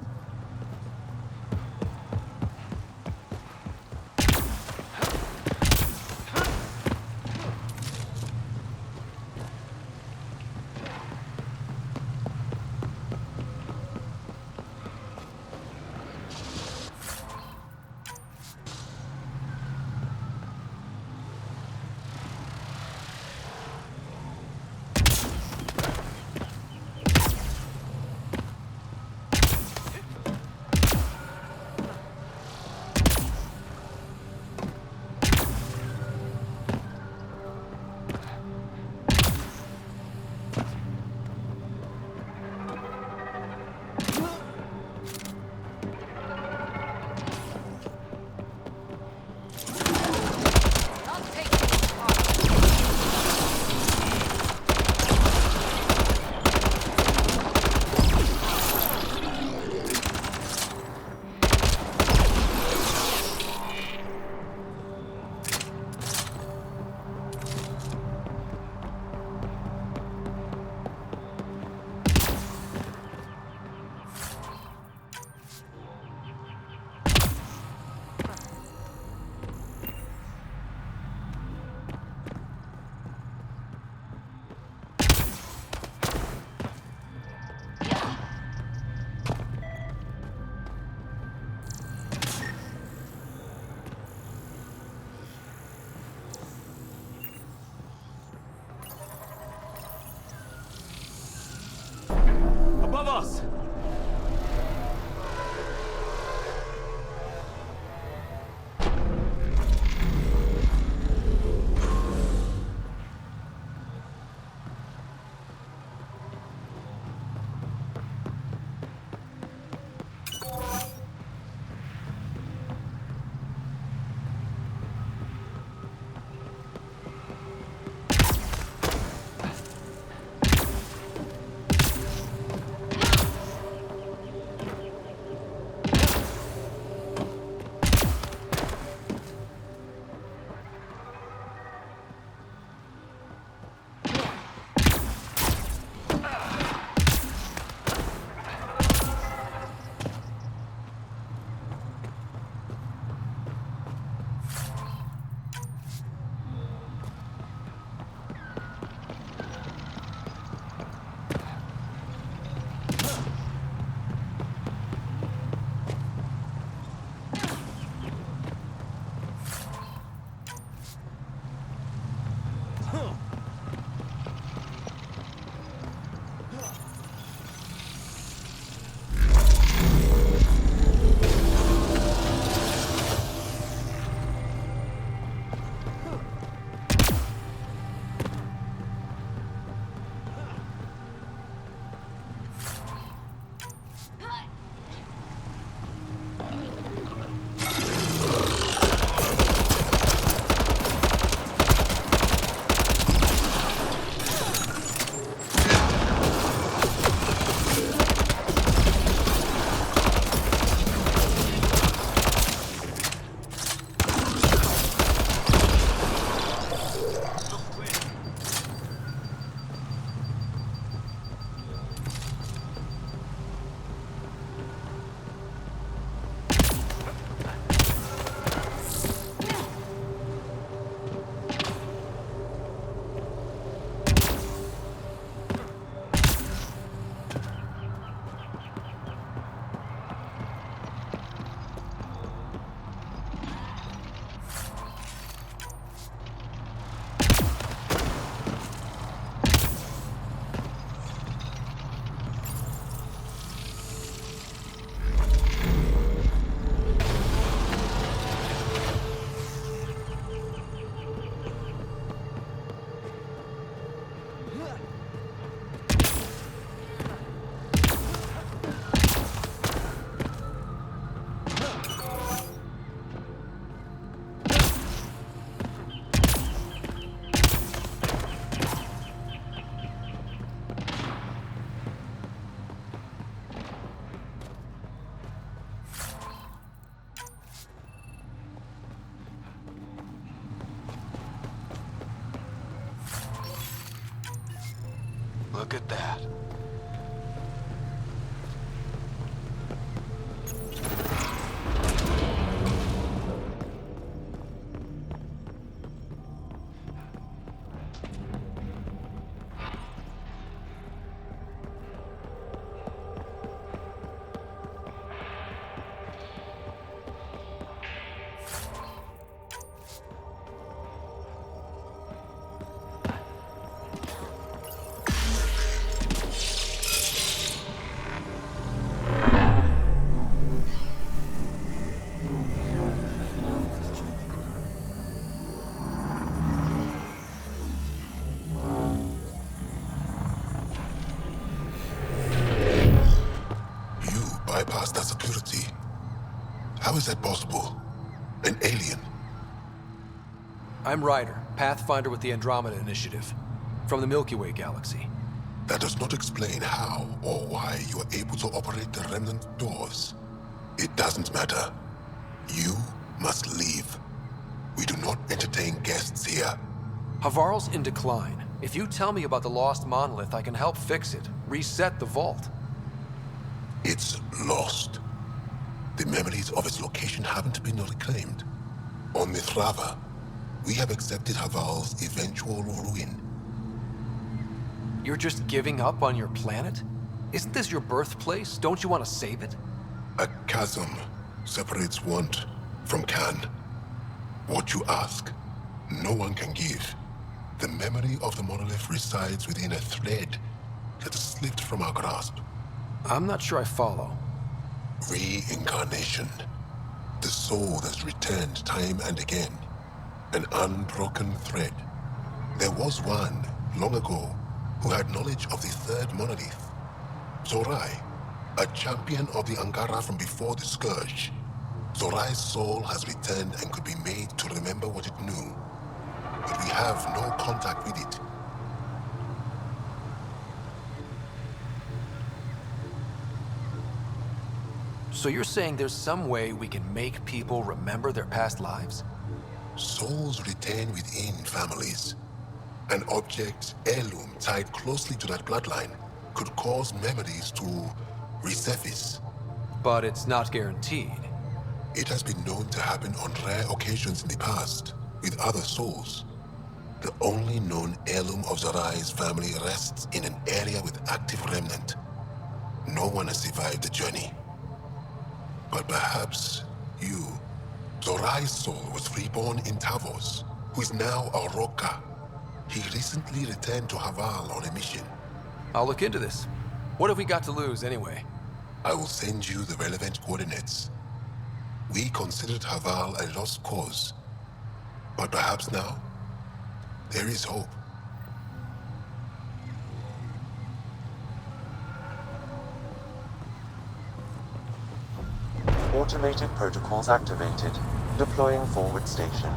Look at that. Bypass that security. How is that possible? An alien? I'm Ryder, Pathfinder with the Andromeda Initiative, from the Milky Way Galaxy. That does not explain how or why you are able to operate the remnant doors. It doesn't matter. You must leave. We do not entertain guests here. Havarl's in decline. If you tell me about the lost monolith, I can help fix it, reset the vault. It's lost. The memories of its location haven't been reclaimed. On Mithrava, we have accepted Havarl's eventual ruin. You're just giving up on your planet? Isn't this your birthplace? Don't you want to save it? A chasm separates want from can. What you ask, no one can give. The memory of the monolith resides within a thread that has slipped from our grasp. I'm not sure I follow. Reincarnation. The soul that's returned time and again. An unbroken thread. There was one, long ago, who had knowledge of the third monolith. Zorai, a champion of the Angara from before the Scourge. Zorai's soul has returned and could be made to remember what it knew. But we have no contact with it. So you're saying there's some way we can make people remember their past lives? Souls retain within families. An object, heirloom, tied closely to that bloodline could cause memories to resurface. But it's not guaranteed. It has been known to happen on rare occasions in the past, with other souls. The only known heirloom of Zorai's family rests in an area with active remnant. No one has survived the journey. But perhaps you. Zorai's soul was reborn in Tavos, who is now a Roka. He recently returned to Havarl on a mission. I'll look into this. What have we got to lose, anyway? I will send you the relevant coordinates. We considered Havarl a lost cause. But perhaps now, there is hope. Automated protocols activated. Deploying forward station.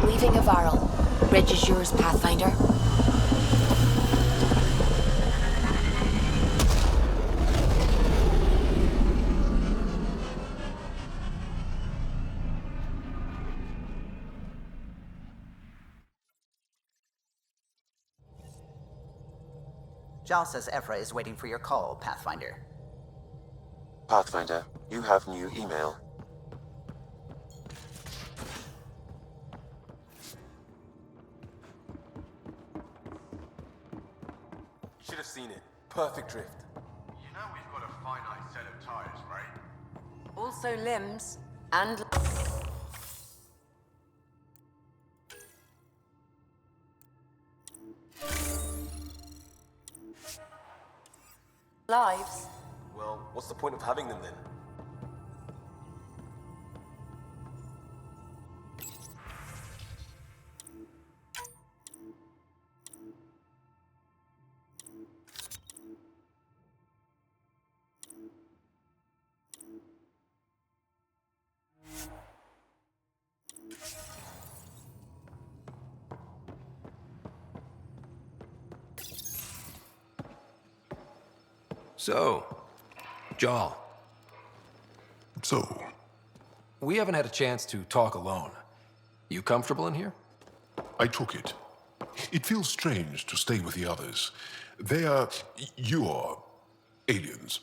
Leaving Havarl. Bridge is yours, Pathfinder. Jal says Ephra is waiting for your call, Pathfinder. Pathfinder, you have new email. Should have seen it. Perfect drift. You know we've got a finite set of tires, right? Also limbs and lives. Well, what's the point of having them then? So, Jal. So? We haven't had a chance to talk alone. You comfortable in here? I took it. It feels strange to stay with the others. They are... you are... aliens.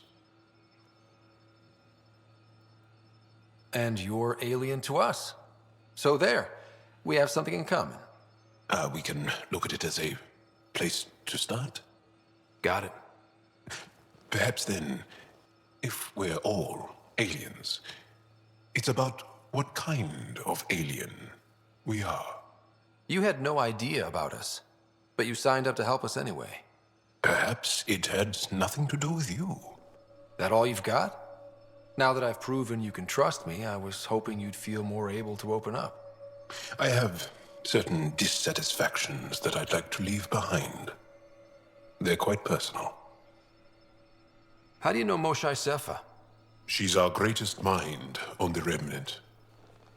And you're alien to us. So there. We have something in common. We can look at it as a place to start. Got it. Perhaps then, if we're all aliens, it's about what kind of alien we are. You had no idea about us, but you signed up to help us anyway. Perhaps it had nothing to do with you. That all you've got? Now that I've proven you can trust me, I was hoping you'd feel more able to open up. I have certain dissatisfactions that I'd like to leave behind. They're quite personal. How do you know Moshae Sefa? She's our greatest mind on the Remnant.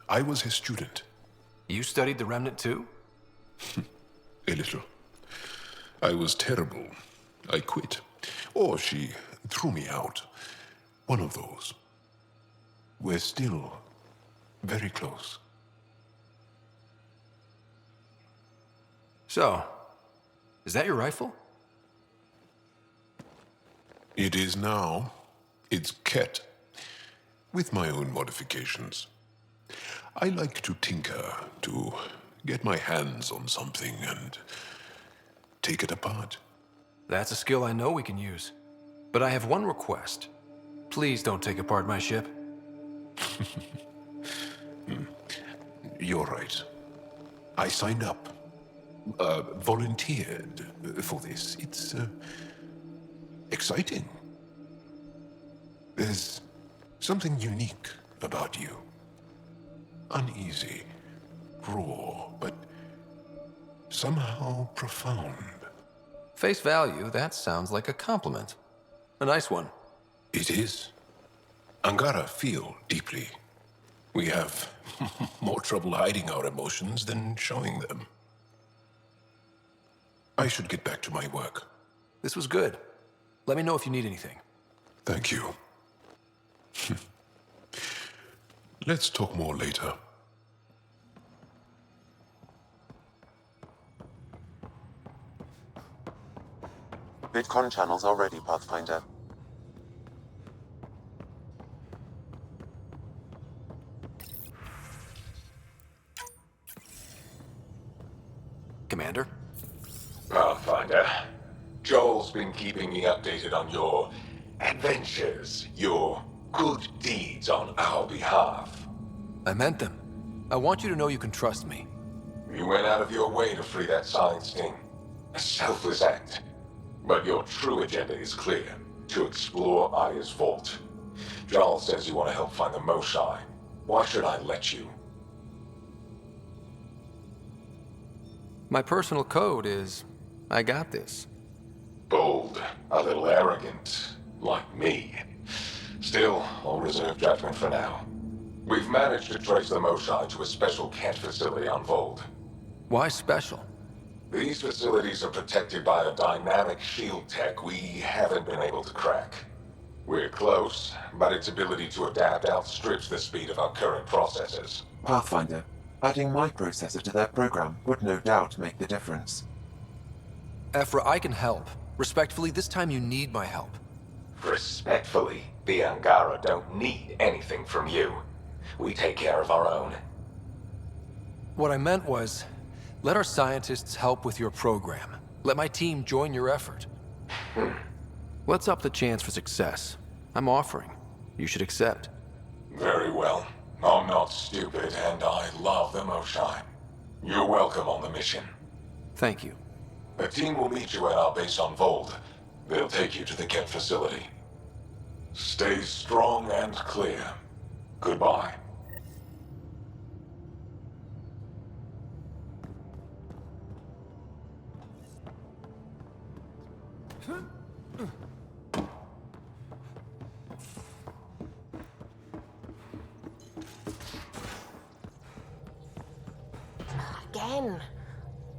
I was his student. You studied the Remnant too? A little. I was terrible. I quit. Or she threw me out. One of those. We're still very close. So, is that your rifle? It is now. It's Ket. With my own modifications. I like to tinker, to get my hands on something and take it apart. That's a skill I know we can use. But I have one request. Please don't take apart my ship. You're right. I signed up. Volunteered for this. It's exciting. There's something unique about you. Uneasy, raw, but somehow profound. Face value, that sounds like a compliment. A nice one. It is. Angara feel deeply. We have more trouble hiding our emotions than showing them. I should get back to my work. This was good. Let me know if you need anything. Thank you. Let's talk more later. VidCon channels are ready, Pathfinder. Commander? Pathfinder, Joel's been keeping me updated on your adventures, your good deeds on our behalf. I meant them. I want you to know you can trust me. You went out of your way to free that science thing. A selfless act. But your true agenda is clear. To explore Aya's vault. Jarl says you want to help find the Moshae. Why should I let you? My personal code is, I got this. Bold, a little arrogant, like me. Still, I'll reserve judgment for now. We've managed to trace the Moshae to a special Kent facility on Vold. Why special? These facilities are protected by a dynamic shield tech we haven't been able to crack. We're close, but its ability to adapt outstrips the speed of our current processors. Pathfinder, adding my processor to their program would no doubt make the difference. Ephra, I can help. Respectfully, this time you need my help. Respectfully, the Angara don't need anything from you. We take care of our own. What I meant was, let our scientists help with your program. Let my team join your effort. Let's up the chance for success. I'm offering. You should accept. Very well. I'm not stupid, and I love the Moshae. You're welcome on the mission. Thank you. The team will meet you at our base on Vold. They'll take you to the Kent facility. Stay strong and clear. Goodbye. Again.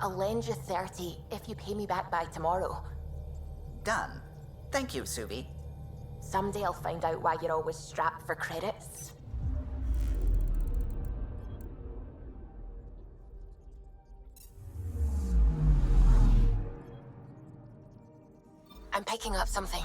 I'll lend you 30 if you pay me back by tomorrow. Done. Thank you, Suvi. Someday I'll find out why you're always strapped for credits. I'm picking up something.